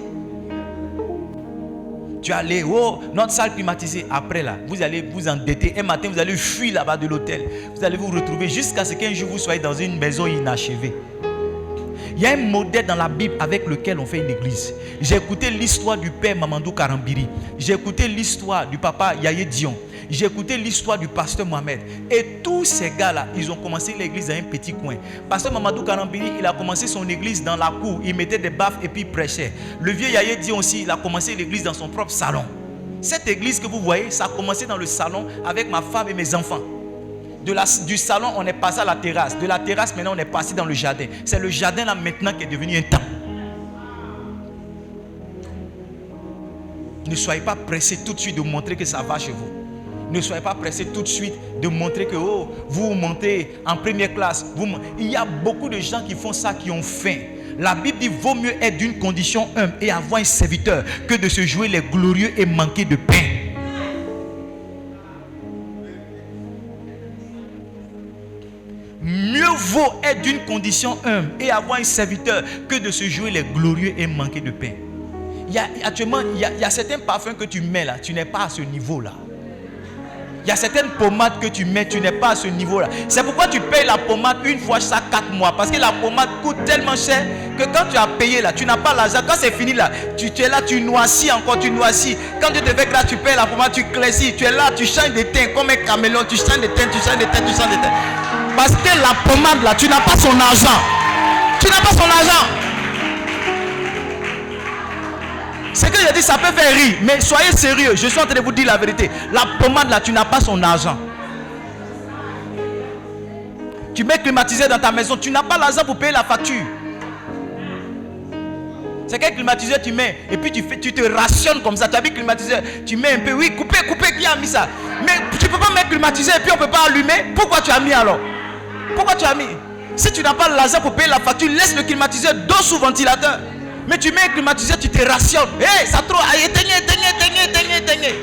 Tu allais, oh, notre salle climatisée. Après là, vous allez vous endetter. Un matin, vous allez fuir là-bas de l'hôtel. Vous allez vous retrouver jusqu'à ce qu'un jour vous soyez dans une maison inachevée. Il y a un modèle dans la Bible avec lequel on fait une église. J'ai écouté l'histoire du père Mamadou Karambiri. J'ai écouté l'histoire du papa Yaye Dion. J'ai écouté l'histoire du pasteur Mohamed. Et tous ces gars-là, ils ont commencé l'église dans un petit coin. Pasteur Mamadou Karambiri, il a commencé son église dans la cour. Il mettait des baffes et puis il prêchait. Le vieux Yaye Dion aussi, il a commencé l'église dans son propre salon. Cette église que vous voyez, ça a commencé dans le salon avec ma femme et mes enfants. Du salon, on est passé à la terrasse. De la terrasse, maintenant, on est passé dans le jardin. C'est le jardin là maintenant qui est devenu un temple. Ne soyez pas pressés tout de suite de montrer que ça va chez vous. Ne soyez pas pressés tout de suite de montrer que oh, vous montez en première classe. Il y a beaucoup de gens qui font ça, qui ont faim. La Bible dit vaut mieux être d'une condition humble et avoir un serviteur que de se jouer les glorieux et manquer de pain. Mieux vaut être d'une condition humble et avoir un serviteur que de se jouer les glorieux et manquer de pain. Actuellement, il y a certains parfums que tu mets là, tu n'es pas à ce niveau là. Il y a certaines pommades que tu mets, tu n'es pas à ce niveau-là. C'est pourquoi tu payes la pommade une fois chaque 4 mois. Parce que la pommade coûte tellement cher que quand tu as payé là, tu n'as pas l'argent. Quand c'est fini là, tu es là, tu noircis encore, tu noircis. Quand tu te fais grâce, tu payes la pommade, tu claircis. Tu es là, tu changes de teint comme un caméléon. Tu changes de teint, tu changes de teint, tu changes de teint. Parce que la pommade là, tu n'as pas son argent. Tu n'as pas son argent. Ce que je dis, ça peut faire rire, mais soyez sérieux. Je suis en train de vous dire la vérité. La pommade là, tu n'as pas son argent. Tu mets climatiseur dans ta maison, tu n'as pas l'argent pour payer la facture. C'est quel climatiseur tu mets et puis tu te rationnes comme ça. Tu as mis climatiseur, tu mets un peu, oui, coupé, qui a mis ça? Mais tu ne peux pas mettre climatiseur et puis on ne peut pas allumer. Pourquoi tu as mis alors? Pourquoi tu as mis? Si tu n'as pas l'argent pour payer la facture, laisse le climatiseur dos sous ventilateur. Mais tu mets un climatiseur, tu te rationnes. Hé, ça trop. Éteignez.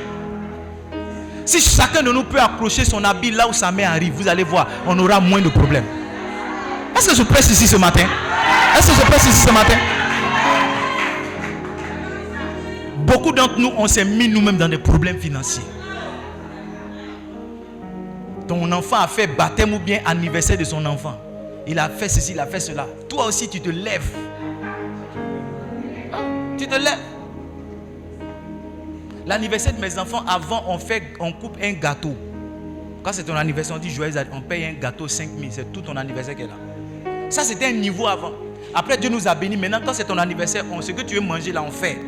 Si chacun de nous peut accrocher son habit là où sa mère arrive, vous allez voir, on aura moins de problèmes. Est-ce que je presse ici ce matin? Beaucoup d'entre nous, on s'est mis nous-mêmes dans des problèmes financiers. Ton enfant a fait baptême ou bien anniversaire de son enfant. Il a fait ceci, il a fait cela. Toi aussi, tu te lèves. Tu te lèves. L'anniversaire de mes enfants, avant, on coupe un gâteau. Quand c'est ton anniversaire, on dit joyeux, on paye un gâteau 5 000. C'est tout ton anniversaire qui est là. Ça, c'était un niveau avant. Après, Dieu nous a bénis. Maintenant, quand c'est ton anniversaire, ce que tu veux manger, là, on fait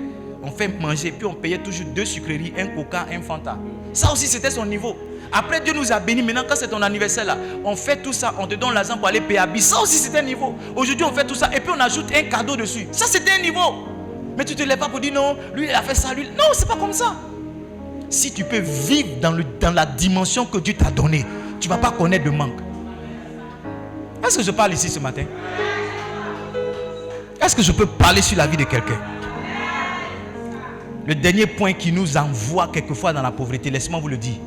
manger. Puis on payait toujours 2 sucreries, un coca, un Fanta. Ça aussi, c'était son niveau. Après, Dieu nous a bénis. Maintenant, quand c'est ton anniversaire, là, on fait tout ça. On te donne l'argent pour aller payer à Bis. Ça aussi, c'était un niveau. Aujourd'hui, on fait tout ça. Et puis, on ajoute un cadeau dessus. Ça, c'était un niveau. Mais tu ne te lèves pas pour dire non, lui il a fait ça, lui. Non, c'est pas comme ça. Si tu peux vivre dans la dimension que Dieu t'a donnée, tu ne vas pas connaître de manque. Est-ce que je parle ici ce matin? Est-ce que je peux parler sur la vie de quelqu'un? Le dernier point qui nous envoie quelquefois dans la pauvreté, laisse-moi vous le dire.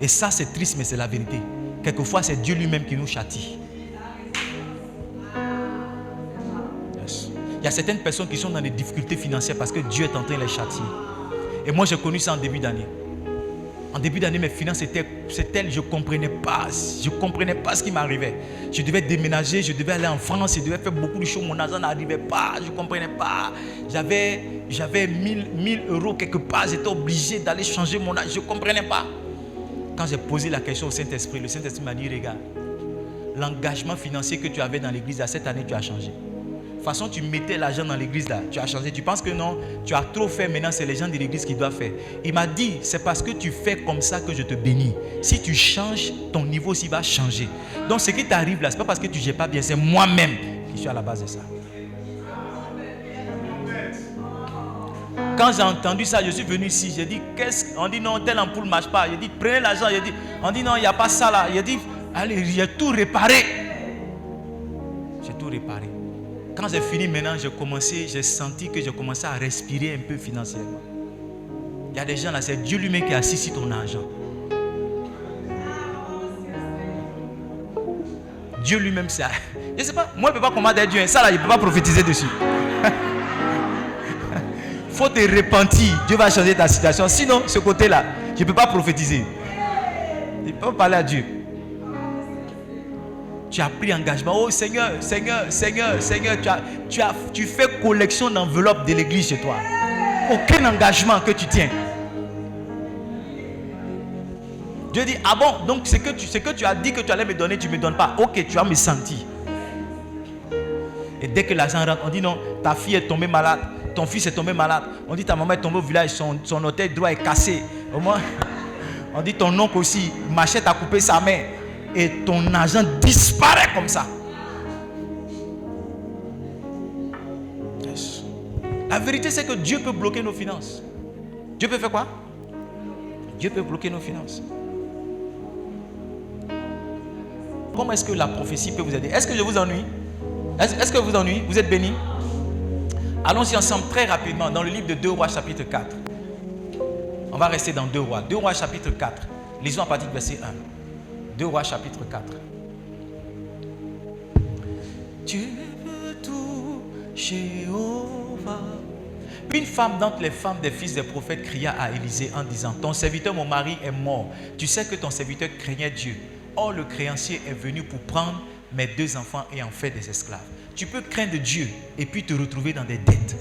Et ça c'est triste mais c'est la vérité. Quelquefois c'est Dieu lui-même qui nous châtie. Il y a certaines personnes qui sont dans des difficultés financières parce que Dieu est en train de les châtier. Et moi j'ai connu ça en début d'année. En début d'année, mes finances étaient telles, je ne comprenais pas. Je ne comprenais pas ce qui m'arrivait. Je devais déménager, je devais aller en France, je devais faire beaucoup de choses, mon argent n'arrivait pas, je ne comprenais pas. J'avais 1000 euros quelque part, j'étais obligé d'aller changer mon argent, je ne comprenais pas. Quand j'ai posé la question au Saint-Esprit, le Saint-Esprit m'a dit, regarde, l'engagement financier que tu avais dans l'église, cette année, tu as changé. De toute façon, tu mettais l'argent dans l'église là, tu as changé. Tu penses que non, tu as trop fait, maintenant c'est les gens de l'église qui doivent faire. Il m'a dit, c'est parce que tu fais comme ça que je te bénis. Si tu changes, ton niveau aussi va changer. Donc ce qui t'arrive là, ce n'est pas parce que tu ne gères pas bien, c'est moi-même qui suis à la base de ça. Quand j'ai entendu ça, je suis venu ici, j'ai dit, on dit non, telle ampoule ne marche pas. J'ai dit, prenez l'argent. On dit non, il n'y a pas ça là. J'ai dit, allez, j'ai tout réparé. J'ai tout réparé. Quand j'ai fini maintenant, j'ai senti que j'ai commencé à respirer un peu financièrement. Il y a des gens là, c'est Dieu lui-même qui a assis sur ton argent. Dieu lui-même, c'est... Je ne sais pas, moi je ne peux pas commander Dieu. Ça là, je ne peux pas prophétiser dessus. Il faut te repentir. Dieu va changer ta situation. Sinon, ce côté-là, je ne peux pas prophétiser. Je ne peux pas parler à Dieu. Tu as pris engagement. Oh Seigneur, tu fais collection d'enveloppes de l'église chez toi. Aucun engagement que tu tiens. Dieu dit, ah bon, donc ce que tu as dit que tu allais me donner, tu ne me donnes pas. Ok, tu vas me sentir. Et dès que l'argent rentre, on dit non, ta fille est tombée malade, ton fils est tombé malade. On dit ta maman est tombée au village, son orteil droit est cassé. Au moins, on dit ton oncle aussi, Machette a coupé sa main. Et ton argent disparaît comme ça. Yes. La vérité c'est que Dieu peut bloquer nos finances. Dieu peut faire quoi? Dieu peut bloquer nos finances. Comment est-ce que la prophétie peut vous aider? Est-ce que je vous ennuie? Est-ce que vous ennuie? Vous êtes bénis? Allons-y ensemble très rapidement dans le livre de 2 Rois chapitre 4. On va rester dans 2 Rois. 2 Rois chapitre 4. Lisons à partir du verset 1. 2 Rois chapitre 4. Tu peux tout, Jéhovah, Une femme d'entre les femmes des fils des prophètes cria à Élisée en disant, ton serviteur, mon mari, est mort. Tu sais que ton serviteur craignait Dieu. Or, le créancier est venu pour prendre mes 2 enfants et en faire des esclaves. Tu peux craindre Dieu et puis te retrouver dans des dettes.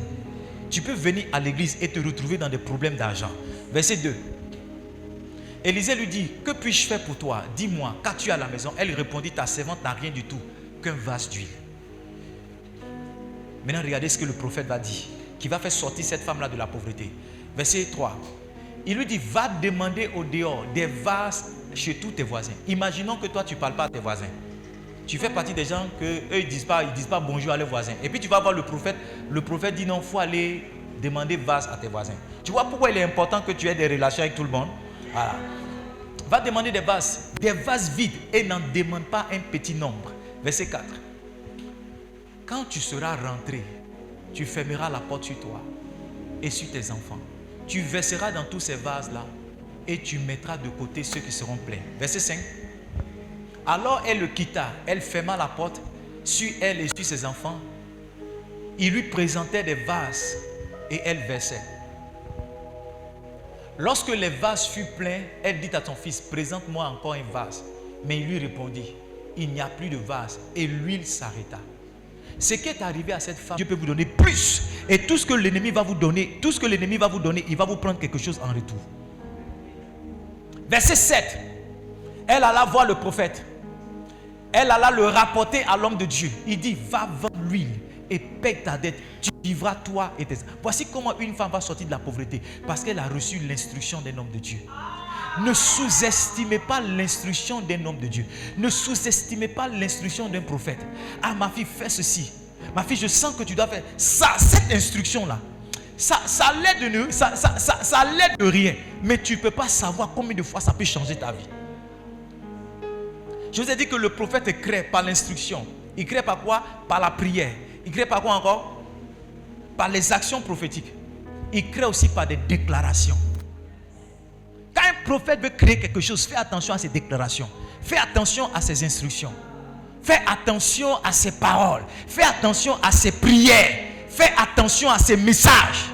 Tu peux venir à l'église et te retrouver dans des problèmes d'argent. Verset 2. Élisée lui dit, que puis-je faire pour toi? Dis-moi, qu'as-tu à la maison? Elle répondit, ta servante n'a rien du tout qu'un vase d'huile. Maintenant, regardez ce que le prophète va dire, qui va faire sortir cette femme-là de la pauvreté. Verset 3. Il lui dit, va demander au dehors des vases chez tous tes voisins. Imaginons que toi, tu ne parles pas à tes voisins. Tu fais partie des gens que eux ils disent pas bonjour à leurs voisins. Et puis tu vas voir le prophète. Le prophète dit non, il faut aller demander vase à tes voisins. Tu vois pourquoi il est important que tu aies des relations avec tout le monde? Voilà. Va demander des vases vides et n'en demande pas un petit nombre. Verset 4. Quand tu seras rentré, tu fermeras la porte sur toi et sur tes enfants. Tu verseras dans tous ces vases-là et tu mettras de côté ceux qui seront pleins. Verset 5. Alors elle le quitta, elle ferma la porte sur elle et sur ses enfants. Il lui présentait des vases et elle versait. Lorsque les vases furent pleins, elle dit à son fils, présente-moi encore un vase. Mais il lui répondit, il n'y a plus de vase, et l'huile s'arrêta. Ce qui est arrivé à cette femme, Dieu peut vous donner plus. Et tout ce que l'ennemi va vous donner, il va vous prendre quelque chose en retour. Verset 7. Elle alla voir le prophète. Elle alla le rapporter à l'homme de Dieu. Il dit, va vendre l'huile et paye ta dette. Tu vivras toi et tes... Voici comment une femme va sortir de la pauvreté. Parce qu'elle a reçu l'instruction d'un homme de Dieu. Ne sous-estimez pas l'instruction d'un homme de Dieu. Ne sous-estimez pas l'instruction d'un prophète. Ah, ma fille, fais ceci. Ma fille, je sens que tu dois faire ça. Cette instruction-là, ça l'aide de rien. Mais tu ne peux pas savoir combien de fois ça peut changer ta vie. Je vous ai dit que le prophète crée par l'instruction. Il crée par quoi? Par la prière. Il crée par quoi encore? Par les actions prophétiques. Il crée aussi par des déclarations. Quand un prophète veut créer quelque chose, fais attention à ses déclarations. Fais attention à ses instructions. Fais attention à ses paroles. Fais attention à ses prières. Fais attention à ses messages.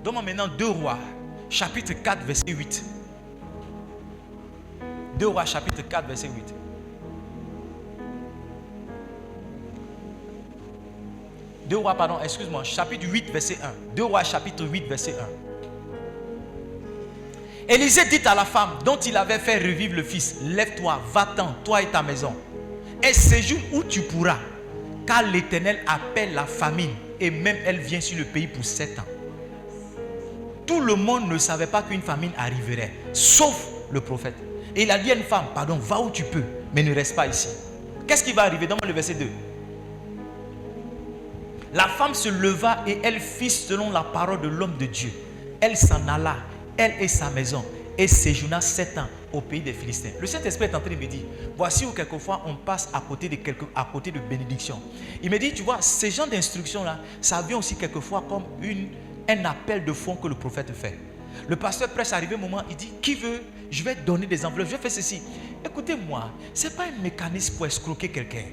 Donne-moi maintenant 2 Rois, chapitre 4, verset 8. 2 Rois, chapitre 4, verset 8. Chapitre 8, verset 1. 2 Rois, chapitre 8, verset 1. Élisée dit à la femme dont il avait fait revivre le fils, lève-toi, va-t'en, toi et ta maison, et séjourne où tu pourras, car l'Éternel appelle la famine, et même elle vient sur le pays pour 7 ans. Tout le monde ne savait pas qu'une famine arriverait, sauf le prophète. Et il a dit à une femme, pardon, va où tu peux, mais ne reste pas ici. Qu'est-ce qui va arriver? Dans le verset 2. La femme se leva et elle fit selon la parole de l'homme de Dieu. Elle s'en alla, elle et sa maison, et séjourna 7 ans au pays des Philistins. Le Saint-Esprit est en train de me dire, voici où quelquefois on passe à côté de bénédiction. Il me dit, tu vois, ces genres d'instructions-là, ça vient aussi quelquefois comme un appel de fonds que le prophète fait. Le pasteur prêche, arrivé un moment, il dit, qui veut? Je vais donner des enveloppes, je vais faire ceci. Écoutez-moi, ce n'est pas un mécanisme pour escroquer quelqu'un.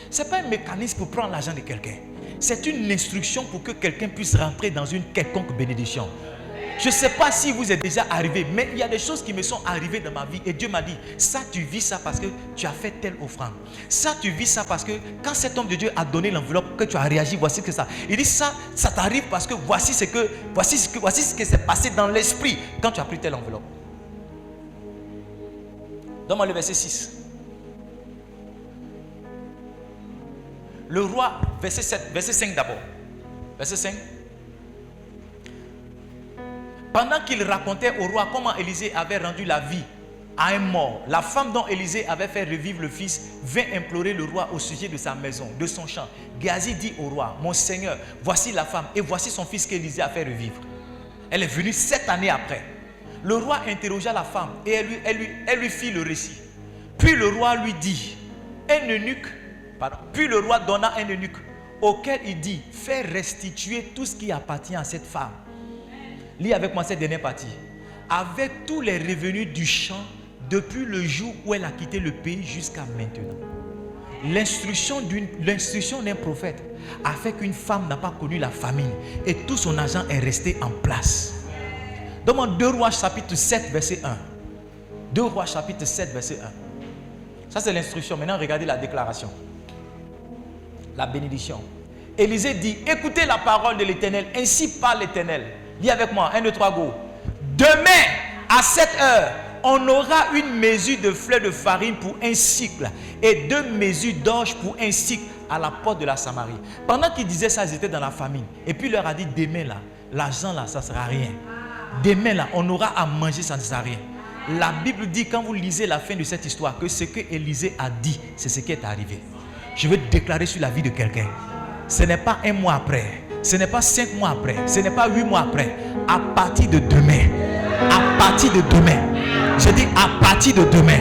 Ce n'est pas un mécanisme pour prendre l'argent de quelqu'un. C'est une instruction pour que quelqu'un puisse rentrer dans une quelconque bénédiction. Je ne sais pas si vous êtes déjà arrivé, mais il y a des choses qui me sont arrivées dans ma vie et Dieu m'a dit, ça tu vis ça parce que tu as fait telle offrande. Ça tu vis ça parce que quand cet homme de Dieu a donné l'enveloppe, que tu as réagi, voici que ça. Il dit ça t'arrive parce que voici ce qui s'est passé dans l'esprit quand tu as pris telle enveloppe. Donne-moi le verset 6. Le roi, verset 5 d'abord. Verset 5. Pendant qu'il racontait au roi comment Élisée avait rendu la vie à un mort, la femme dont Élisée avait fait revivre le fils vint implorer le roi au sujet de sa maison, de son champ. Géasi dit au roi, mon Seigneur, voici la femme et voici son fils qu'Élisée a fait revivre. Elle est venue 7 années après. Le roi interrogea la femme et elle lui fit le récit. Puis le roi lui dit, puis le roi donna un eunuque auquel il dit, fais restituer tout ce qui appartient à cette femme. Lis avec moi cette dernière partie. Avec tous les revenus du champ depuis le jour où elle a quitté le pays jusqu'à maintenant. l'instruction d'un prophète a fait qu'une femme n'a pas connu la famine et tout son argent est resté en place. Demande 2 Rois chapitre 7 verset 1. 2 Rois chapitre 7 verset 1. Ça c'est l'instruction. Maintenant regardez la déclaration. La bénédiction. Élisée dit, écoutez la parole de l'Éternel, ainsi parle l'Éternel. Dis avec moi, 1, 2, 3, go. Demain à 7 heures, on aura une mesure de fleur de farine pour un cycle et 2 mesures d'orge pour un cycle à la porte de la Samarie. Pendant qu'ils disaient ça, ils étaient dans la famine. Et puis il leur a dit, demain là, l'argent là, ça ne sera rien. Demain là, on aura à manger, ça ne sera rien. La Bible dit, quand vous lisez la fin de cette histoire, que ce que Élisée a dit, c'est ce qui est arrivé. Je veux déclarer sur la vie de quelqu'un. Ce n'est pas 1 mois après, ce n'est pas 5 mois après, ce n'est pas 8 mois après. À partir de demain, à partir de demain, je dis à partir de demain,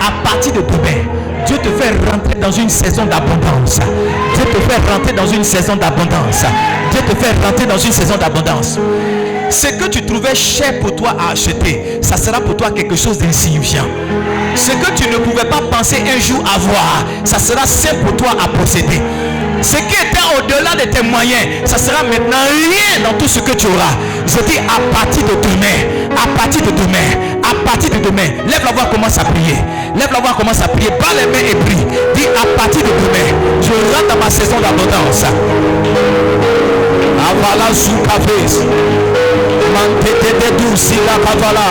à partir de demain, Dieu te fait rentrer dans une saison d'abondance. Dieu te fait rentrer dans une saison d'abondance. Dieu te fait rentrer dans une saison d'abondance. Ce que tu trouvais cher pour toi à acheter, ça sera pour toi quelque chose d'insignifiant. Ce que tu ne pouvais pas penser un jour avoir, ça sera simple pour toi à posséder. Ce qui était au-delà de tes moyens, ça sera maintenant rien dans tout ce que tu auras. Je dis à partir de demain, à partir de demain, à partir de demain, lève la voix, commence à prier. Lève la voix, commence à prier. Bats les mains et prie. Dis à partir de demain, je rentre dans ma saison d'abondance. Avala Zoukafes. Mantete de douce la kavala.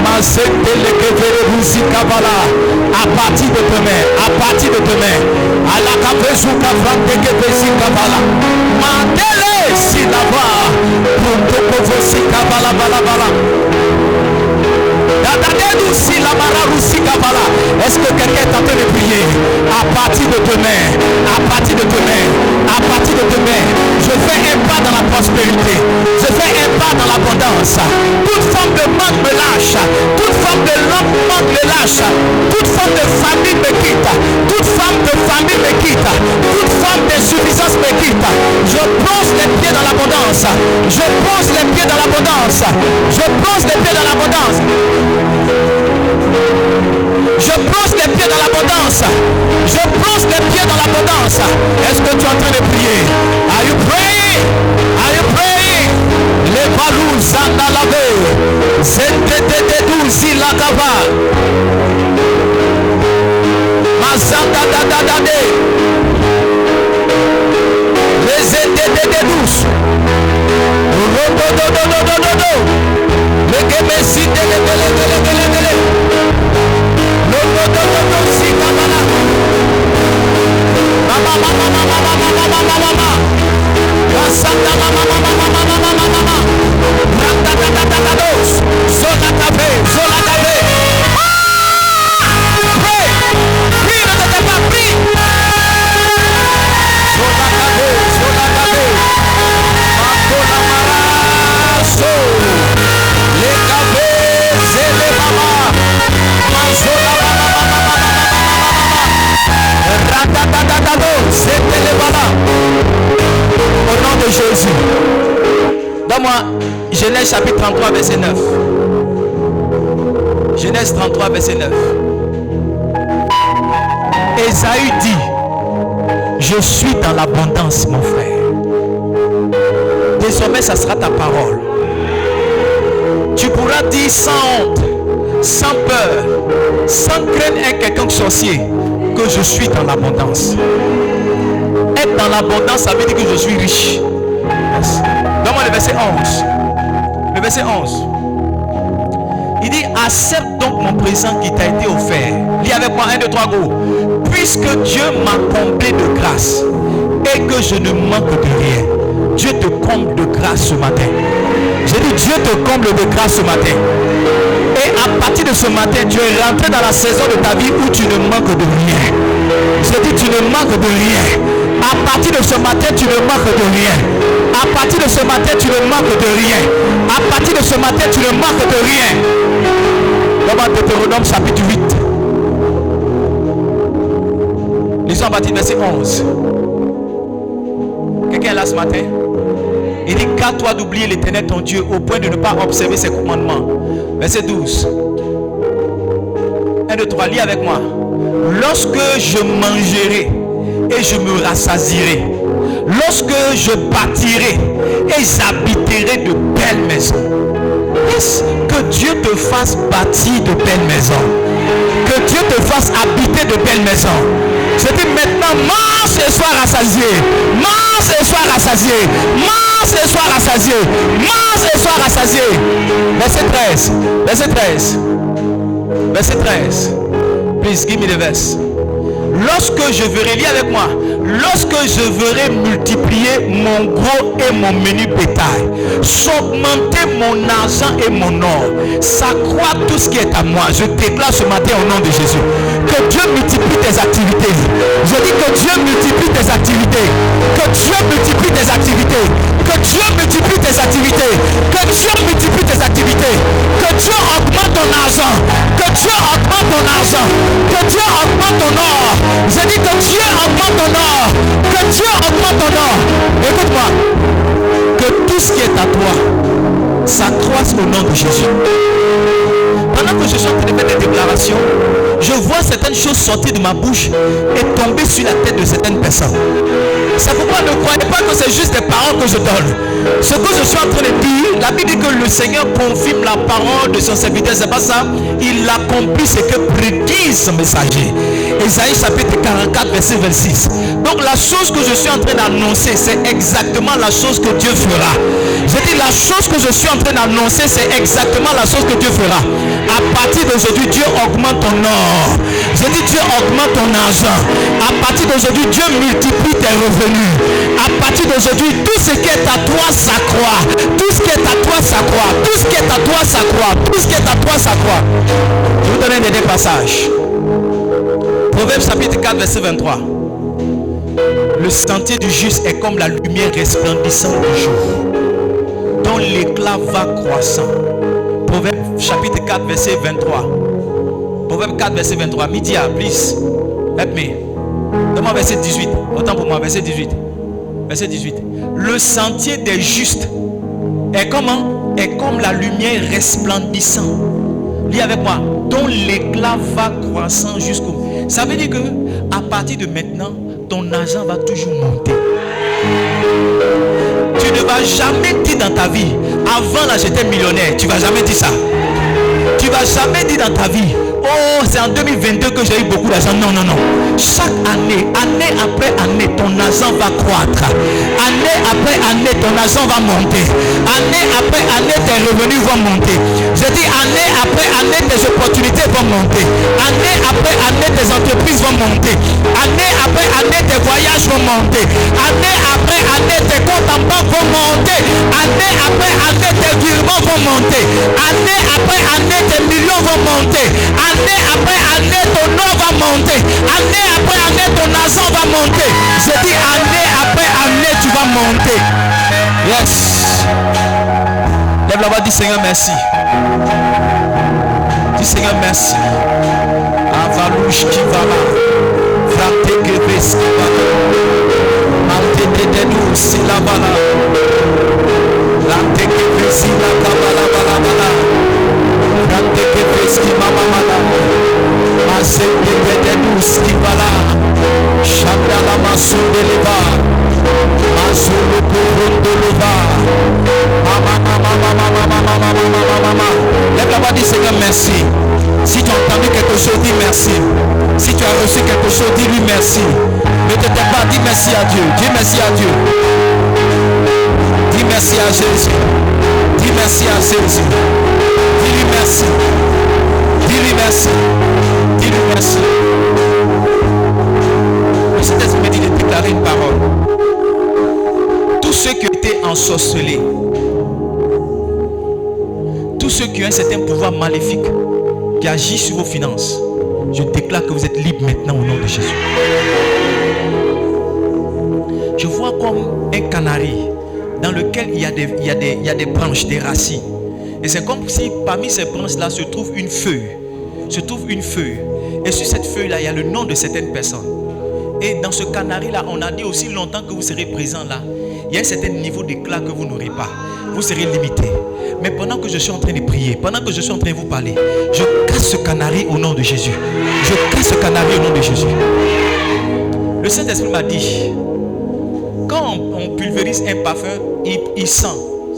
Masete le kevere busi kavala. À partir de demain, à partir de demain. À la kavezu kavrante kevesi kavala. Mandele si la va. Punto kovosi kavala bala bala. Est-ce que quelqu'un est en train de prier? À partir de demain, à partir de demain, à partir de demain, je fais un pas dans la prospérité, je fais un pas dans l'abondance. Toute forme de manque me lâche, toute forme de manque me lâche, toute forme de famine me quitte, toute forme de famine me quitte, toute forme d'insuffisance me quitte. Je pose les pieds dans l'abondance, je pose les pieds dans l'abondance, je pose les pieds dans l'abondance. Je pose les pieds dans l'abondance. Je pose les pieds dans l'abondance. Est-ce que tu es en train de prier? Are you praying? Are you praying? Les balous s'en lavé. C'était des douces la cava. Mazanda dadadade. Les aides des douces. Les Québécois au nom de Jésus. Donne-moi Genèse chapitre 33 verset 9. Genèse 33 verset 9. Ésaü dit, je suis dans l'abondance mon frère. Désormais ça sera ta parole. Tu pourras dire sans honte, sans peur, sans craindre un quelconque sorcier que je suis dans l'abondance. Être dans l'abondance, ça veut dire que je suis riche. Donne-moi le verset 11. Le verset 11. Il dit, accepte donc mon présent qui t'a été offert. Lis avec moi 1, 2, 3, go. Puisque Dieu m'a comblé de grâce et que je ne manque de rien. Dieu te comble de grâce ce matin. J'ai dit, Dieu te comble de grâce ce matin. Et à partir de ce matin, tu es rentré dans la saison de ta vie où tu ne manques de rien. J'ai dit, tu ne manques de rien. À partir de ce matin, tu ne manques de rien. À partir de ce matin, tu ne manques de rien. À partir de ce matin, tu ne manques de rien. Dans Deutéronome chapitre 8. Lisons à partir du verset 11. Quelqu'un est là ce matin? Il dit, garde-toi d'oublier l'Éternel ton Dieu au point de ne pas observer ses commandements. Verset 12. 1, 2, 3, lis avec moi. lorsque je mangerai et je me rassasierai, lorsque je bâtirai et j'habiterai de belles maisons. Yes. Que Dieu te fasse bâtir de belles maisons. Que Dieu te fasse habiter de belles maisons. Je dis maintenant, mange et sois rassasié. Mange et sois rassasié. Mange et sois rassasié. Mange et sois rassasié. Verset 13. Verset 13. Verset 13. Please give me the verse. Lorsque je verrai, lis avec moi, lorsque je verrai multiplier mon gros et mon menu bétail, s'augmenter mon argent et mon or, s'accroître tout ce qui est à moi, je déclare ce matin au nom de Jésus, que Dieu multiplie tes activités. Je dis que Dieu multiplie tes activités. Que Dieu multiplie tes activités. Que Dieu multiplie tes activités. Que Dieu multiplie tes activités. Que Dieu augmente ton argent. Que Dieu augmente ton argent. Que Dieu augmente ton or. Je dis que Dieu augmente ton or. Que Dieu augmente ton or. Écoute-moi. Que tout ce qui est à toi s'accroisse au nom de Jésus. Pendant que je suis en train de faire des déclarations, je vois certaines choses sortir de ma bouche et tomber sur la tête de certaines personnes. C'est pourquoi ne croyez pas que c'est juste des paroles que je donne. Ce que je suis en train de dire, la Bible dit que le Seigneur confirme la parole de son serviteur. C'est pas ça. Il accomplit ce que prédit son messager. Ésaïe chapitre 44 verset 26. Donc la chose que je suis en train d'annoncer, c'est exactement la chose que Dieu fera. Je dis la chose que je suis en train d'annoncer, c'est exactement la chose que Dieu fera. À partir d'aujourd'hui, Dieu augmente ton or. Je dis Dieu augmente ton argent. À partir d'aujourd'hui, Dieu multiplie tes revenus. À partir d'aujourd'hui, tout ce qui est à toi s'accroît. Tout ce qui est à toi s'accroît. Tout ce qui est à toi s'accroît. Tout ce qui est à toi s'accroît. Je vous donne un dernier passage. Proverbe chapitre 4 verset 23. Le sentier du juste est comme la lumière resplendissante du jour, dont l'éclat va croissant. Proverbe chapitre 4 verset 23. Proverbe 4 verset 23. Media, please. Help me. Donne-moi verset 18. Autant pour moi, verset 18. Verset 18. Le sentier des justes est comment? Est comme la lumière resplendissante. Lis avec moi. Dont l'éclat va croissant jusqu'au... Ça veut dire que à partir de maintenant, ton argent va toujours monter. Tu ne vas jamais dire dans ta vie, avant là j'étais millionnaire. Tu ne vas jamais dire ça. Tu ne vas jamais dire dans ta vie, oh c'est en 2022 que j'ai eu beaucoup d'argent. Non, non, non. Chaque année, année après année, ton argent va croître. Année après année, ton argent va monter. Année après année, tes revenus vont monter. Je dis année après année, tes opportunités vont monter. Année après année, tes entreprises vont monter. Année après année, tes voyages vont monter. Année après année, tes comptes en banque vont monter. Année après année, tes virements vont monter. Année après année, tes millions vont monter. Année après année, ton or va monter. Année après année, ton argent va monter. Je dis année après année, tu vas monter. Yes. Lève la voix, dis Seigneur merci. Dis Seigneur merci. Avalouche qui va là. Frate Gébes qui va là. Malte de nous si la bala. Lante Gébes si la kabala bala bala. Frate Gébes qui mama mala. Masé de nous si bala. Chabra la maçon de leva. Maçon le courant de leva. Mama. Lève la voix, dis Seigneur merci. Si tu as entendu quelque chose, dis merci. Si tu as reçu quelque chose, dis-lui merci. Ne te tais pas, dis merci à Dieu. Dis merci à Dieu. Dis merci à Jésus. Dis merci à Jésus. Dis-lui merci. Dis-lui merci. Dis-lui merci. Le Saint-Esprit me dit de déclarer une parole. Tous ceux qui ont été ensorcelés, tous ceux qui ont un certain pouvoir maléfique qui agit sur vos finances, je déclare que vous êtes libres maintenant au nom de Jésus. Je vois comme un canari dans lequel il y a des branches, des racines. Et c'est comme si parmi ces branches-là se trouve une feuille. Et sur cette feuille-là, il y a le nom de certaines personnes. Et dans ce canari-là, on a dit aussi longtemps que vous serez présent là, il y a un certain niveau d'éclat que vous n'aurez pas. vous serez limité. Mais pendant que je suis en train de prier, pendant que je suis en train de vous parler, je casse ce canari au nom de Jésus. Je casse ce canari au nom de Jésus. Le Saint-Esprit m'a dit, quand on pulvérise un parfum, il sent.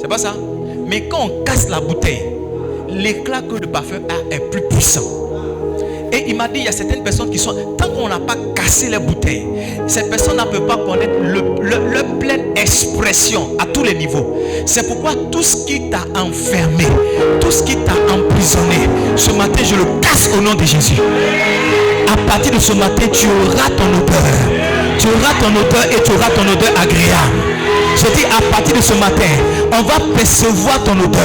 C'est pas ça? Mais quand on casse la bouteille, l'éclat que le parfum a est plus puissant. Et il m'a dit, il y a certaines personnes qui sont, tant qu'on n'a pas cassé les bouteilles, ces personnes ne peuvent pas connaître leur pleine expression à tous les niveaux. C'est pourquoi tout ce qui t'a enfermé, tout ce qui t'a emprisonné, ce matin je le casse au nom de Jésus. À partir de ce matin, tu auras ton odeur. Tu auras ton odeur et tu auras ton odeur agréable. Je dis à partir de ce matin, on va percevoir ton odeur.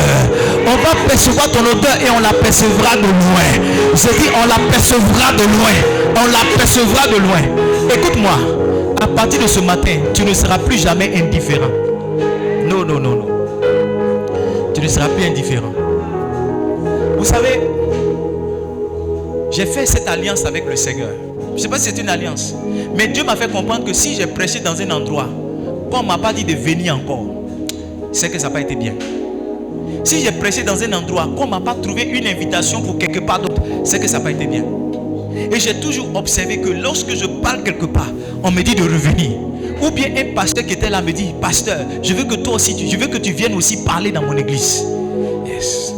On va percevoir ton odeur et on l'apercevra de loin. Je dis on l'apercevra de loin. On l'apercevra de loin. Écoute-moi, à partir de ce matin, tu ne seras plus jamais indifférent. Non, non, non, non. Tu ne seras plus indifférent. Vous savez, j'ai fait cette alliance avec le Seigneur. Je ne sais pas si c'est une alliance. Mais Dieu m'a fait comprendre que si j'ai prêché dans un endroit, on ne m'a pas dit de venir encore, c'est que ça n'a pas été bien. Si j'ai prêché dans un endroit, qu'on ne m'a pas trouvé une invitation pour quelque part d'autre, c'est que ça n'a pas été bien. Et j'ai toujours observé que lorsque je parle quelque part, on me dit de revenir. Ou bien un pasteur qui était là me dit, pasteur, je veux que toi aussi, je veux que tu viennes aussi parler dans mon église. Yes.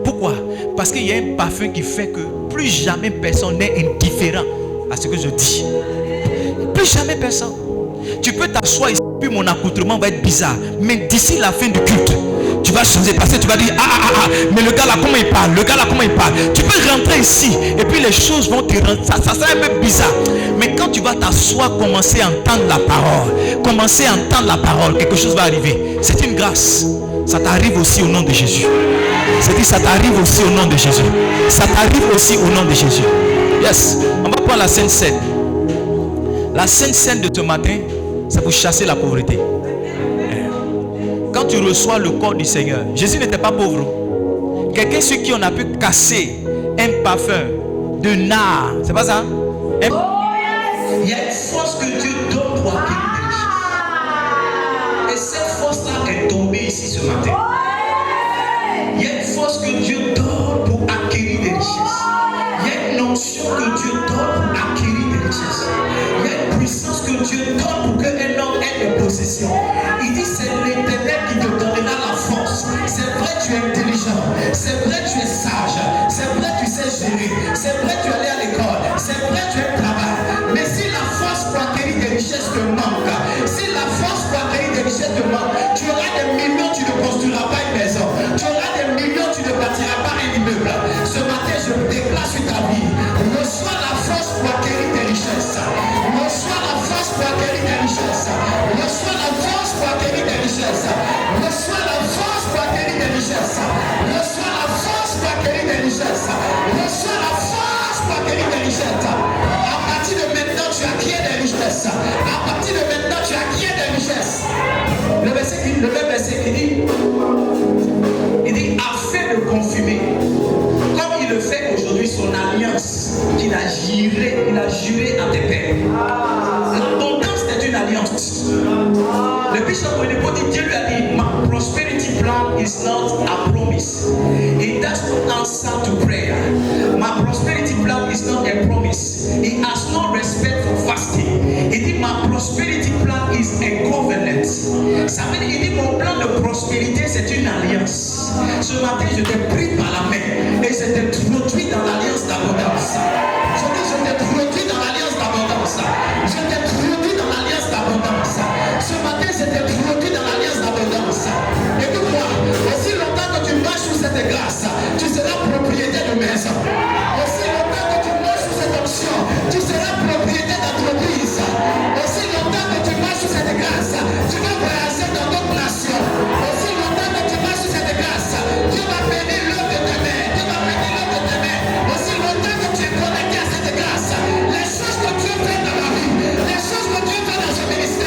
Pourquoi? Parce qu'il y a un parfum qui fait que plus jamais personne n'est indifférent à ce que je dis. Plus jamais personne. Tu peux t'asseoir ici, puis mon accoutrement va être bizarre. Mais d'ici la fin du culte, tu vas changer parce que tu vas dire mais le gars là comment il parle, le gars là comment il parle. Tu peux rentrer ici et puis les choses vont te rendre, ça sera un peu bizarre. Mais quand tu vas t'asseoir, commencer à entendre la parole, quelque chose va arriver. C'est une grâce. Ça t'arrive aussi au nom de Jésus. C'est dit ça t'arrive aussi au nom de Jésus. Ça t'arrive aussi au nom de Jésus. Yes. On va prendre la Sainte Seine. La Sainte Seine de ce matin, c'est pour chasser la pauvreté. Quand tu reçois le corps du Seigneur, Jésus n'était pas pauvre. Quelqu'un sur qui on a pu casser un parfum de nard, c'est pas ça? Il y a une force que Dieu donne pour acquérir des richesses. Et cette force-là est tombée ici ce matin. Il y a une force que Dieu donne pour acquérir des richesses. Il y a une onction que Dieu donne pour acquérir des richesses. Il y a une puissance que Dieu donne pour qu'un homme ait des possessions. Il dit c'est l'Éternel qui te donnera la force. C'est vrai tu es intelligent, c'est vrai tu es sage, c'est vrai tu sais gérer, c'est vrai tu es allé à l'école, c'est vrai tu es travail. Mais si la force pour acquérir des richesses te manque, si la force pour acquérir des richesses te manque, tu auras des millions, tu ne construiras pas une maison. Tu auras des millions, tu ne bâtiras pas un immeuble. Ce matin je me déplace sur ta vie. Reçois la force pour acquérir des richesses. Reçois la force pour acquérir des richesses. Reçois la force pour acquérir des richesses. Reçois la force pour acquérir des richesses. Reçois la force pour acquérir des richesses. Reçois la force pour acquérir des richesses. À partir de maintenant, tu acquiers des richesses. À partir de maintenant, tu acquiers des richesses. Le même verset qui dit, afin de confirmer, comme il le fait aujourd'hui, son alliance qu'il a juré à tes pères. L'abondance est une alliance. Le bishop Oyedepo dit, Dieu lui a dit, my prosperity plan is not a promise. It does not answer to prayer. My prosperity plan is not a promise. It has no respect for fasting. Il dit, my prosperity plan is a covenant. Ça veut dire, il dit, mon plan de prospérité, c'est une alliance. Ce matin, je t'ai pris par la main et je t'ai introduit dans l'alliance d'abondance. Je dis, je t'ai introduit dans l'alliance d'abondance. Je t'ai introduit dans l'alliance d'abondance. Ce matin, je t'ai introduit dans l'alliance d'abondance. Écoute-moi, aussi longtemps que tu marches sous cette grâce, tu seras propriétaire de maison. Aussi longtemps que tu marches sous cette option, tu seras propriétaire d'entreprise. Aussi longtemps que tu marches sous cette grâce, tu vas voyager dans d'autres nations. Aussi longtemps que tu marches sous cette grâce, Dieu va bénir l'œuvre de tes mains. Dieu va bénir l'œuvre de tes mains. Aussi longtemps que tu es connecté à cette grâce, les choses que Dieu fait dans la vie, les choses que Dieu fait dans ce ministère,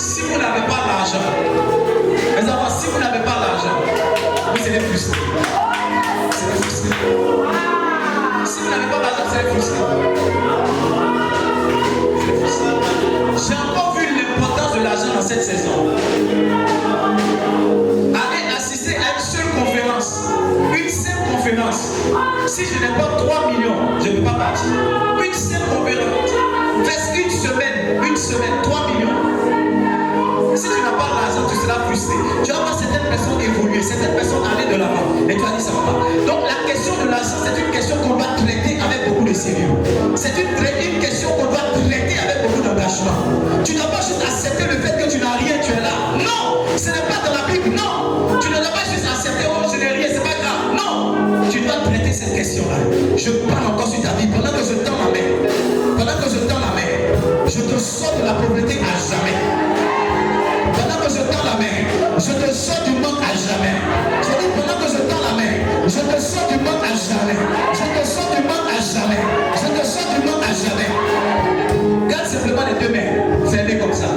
Si vous n'avez pas l'argent, mes enfants, si vous n'avez pas l'argent, vous serez frustré. Vous serez frustré. Si vous n'avez pas l'argent, vous serez frustré. J'ai encore vu l'importance de l'argent dans cette saison. Aller assister à une seule conférence, une seule conférence. Si je n'ai pas 3 millions, je ne peux pas partir. Une seule conférence. Fais une semaine, 3 millions. Si tu n'as pas l'argent, tu seras frustré. Tu vas voir certaines personnes évoluer, certaines personnes aller de l'avant. Et tu vas dire ça va pas. Donc la question de l'argent, c'est une question qu'on doit traiter avec beaucoup de sérieux. C'est une question qu'on doit traiter avec beaucoup d'engagement. Tu ne dois pas juste accepter le fait que tu n'as rien, tu es là. Non, ce n'est pas dans la Bible, non. Tu ne dois pas juste accepter, oh je n'ai rien, c'est pas grave. Non, tu dois traiter cette question-là. Je parle encore sur ta vie. Pendant que je tends ma main, je te sors de la pauvreté à jamais. Pendant que je tends la main, je te sors du manque à jamais. Je dis pendant que je tends la main, je te sors du manque à jamais. Je te sors du manque à jamais. Je te sors du manque à jamais. Garde simplement les deux mains fermées comme ça.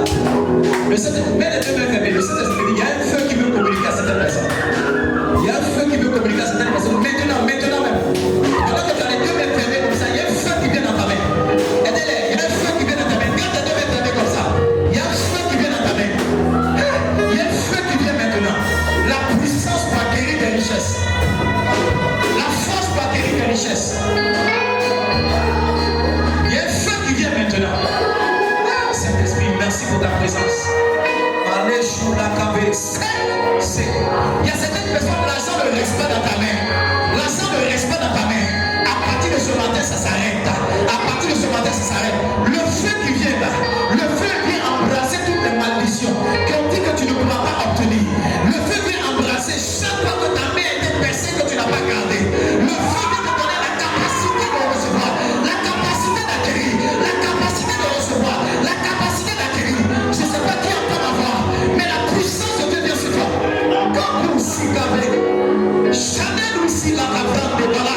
Mets les deux mains fermées. Le Saint-Esprit dit, il y a un feu qui veut communiquer à certaines personnes. Il y a un feu qui veut communiquer à certaines personnes. Maintenant même. Pendant que tu as les deux mains fermées comme ça, il y a un feu qui vient dans ta main. Aidez-les, il y a un feu qui vient dans ta main. Garde les deux mains fermées comme ça. Il y a un feu qui vient dans ta main. Il y a un feu qui vient maintenant. La puissance pour acquérir des richesses. La force pour acquérir des richesses. Il y a un feu qui vient maintenant. Saint-Esprit, merci pour ta présence. Allez, joue la cabesse. Il y a certaines personnes, l'argent ne reste pas dans ta main. L'argent ne reste pas dans ta main. À partir de ce matin, ça s'arrête. À partir de ce matin, ça s'arrête. Le feu qui vient là, le feu vient embrasser toutes les malédictions qui ont dit que tu ne pourras pas obtenir. Le feu vient embrasser chaque fois que ta main a été percée que tu n'as pas gardé. Le feu vient te donner la capacité de recevoir, la capacité d'acquérir, la capacité de recevoir, la capacité d'acquérir. Je ne sais pas qui entend ma voix, mais la puissance de Dieu vient sur toi. Comme nous si avec jamais nous si la cabrane de voilà.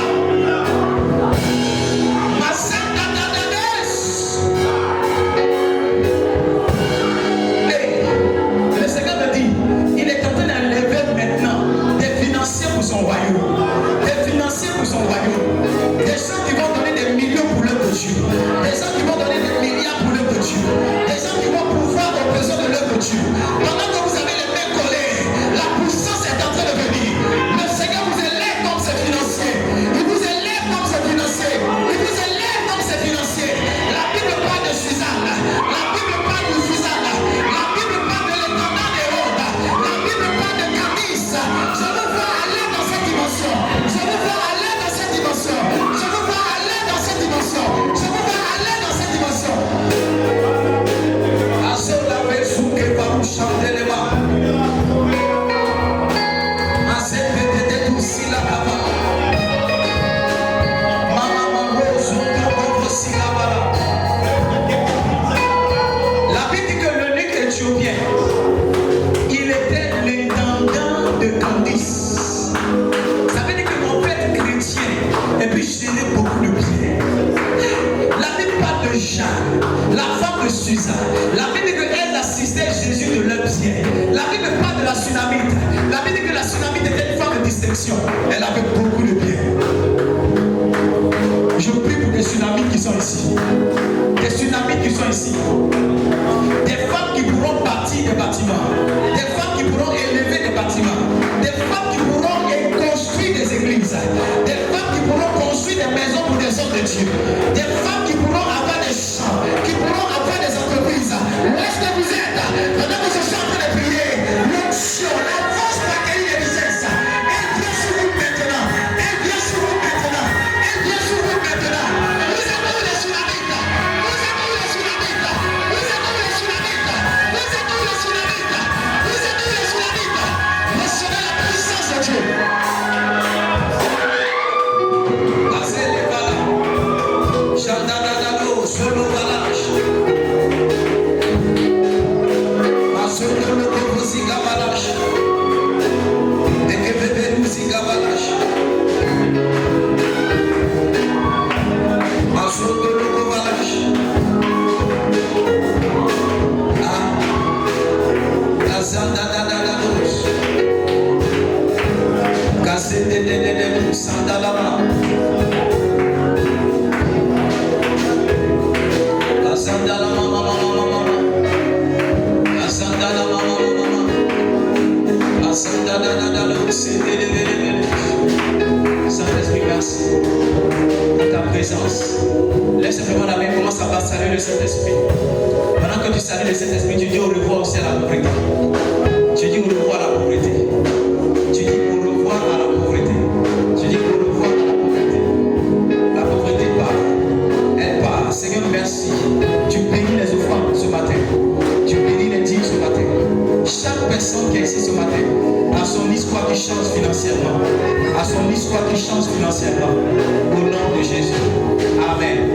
Le Seigneur me dit, il est en train d'enlever maintenant des financiers pour son royaume. Des financiers pour son royaume. Des gens qui vont donner des millions pour l'œuvre de Dieu. Des gens qui vont donner des milliards pour l'œuvre de Dieu. Des gens qui vont pouvoir aux besoins de l'œuvre de Dieu. Pendant que vous avez les mains collées, la puissance est en train de venir. Le Seigneur vous élève comme ses financiers. Il vous élève comme ses financiers. Il vous élève comme ses financiers. La Bible parle de Suzanne. La Bible parle de Suzanne. La Bible parle de l'étendard des Rhodes. La Bible parle de Camis. Je veux voir aller dans cette dimension. Je veux voir aller dans cette dimension. Je veux voir aller dans cette dimension. Je veux voir aller dans cette dimension. Azola Besuke va chanter les mains. La Bible dit que l'eunuque éthiopien, il était l'intendant de Candice. Ça veut dire que mon père est chrétien et puis je n'ai beaucoup de bien. La Bible parle de Jeanne, la femme de Suzanne. La Bible dit qu'elle assistait Jésus de leur bien. La Bible parle de la Sunamite. La Bible dit que la Sunamite était une femme de distinction. Elle avait beaucoup de bien. Je prie pour des Sunamites qui sont ici. Des Sunamites qui sont ici. Des femmes qui pourront bâtir des bâtiments. Des femmes qui pourront élever des bâtiments. Des femmes qui pourront construire des églises. Des femmes qui pourront construire des maisons pour des hommes de Dieu. Des femmes qui pourront avoir des champs. Qui pourront avoir des entreprises. Où est-ce que vous êtes? Pendant que je suis en train de prier, l'onction, la force pour accueillir les richesses, elle vient sur vous maintenant. Elle vient sur vous maintenant. Elle vient sur vous maintenant. Vous êtes où les Sunamites? Vous êtes où les Sunamites? vas saluer le Saint-Esprit. Pendant que tu salues le Saint-Esprit, tu dis au revoir aussi à la pauvreté. Tu dis au revoir à la pauvreté. Tu dis au revoir à la pauvreté. Tu dis au revoir à la pauvreté. La pauvreté part. Elle part. Seigneur, merci. Tu bénis les offrandes ce matin. Tu bénis les dîmes ce matin. Chaque personne qui est ici ce matin a son histoire qui change financièrement. A son histoire qui change financièrement. Au nom de Jésus. Amen.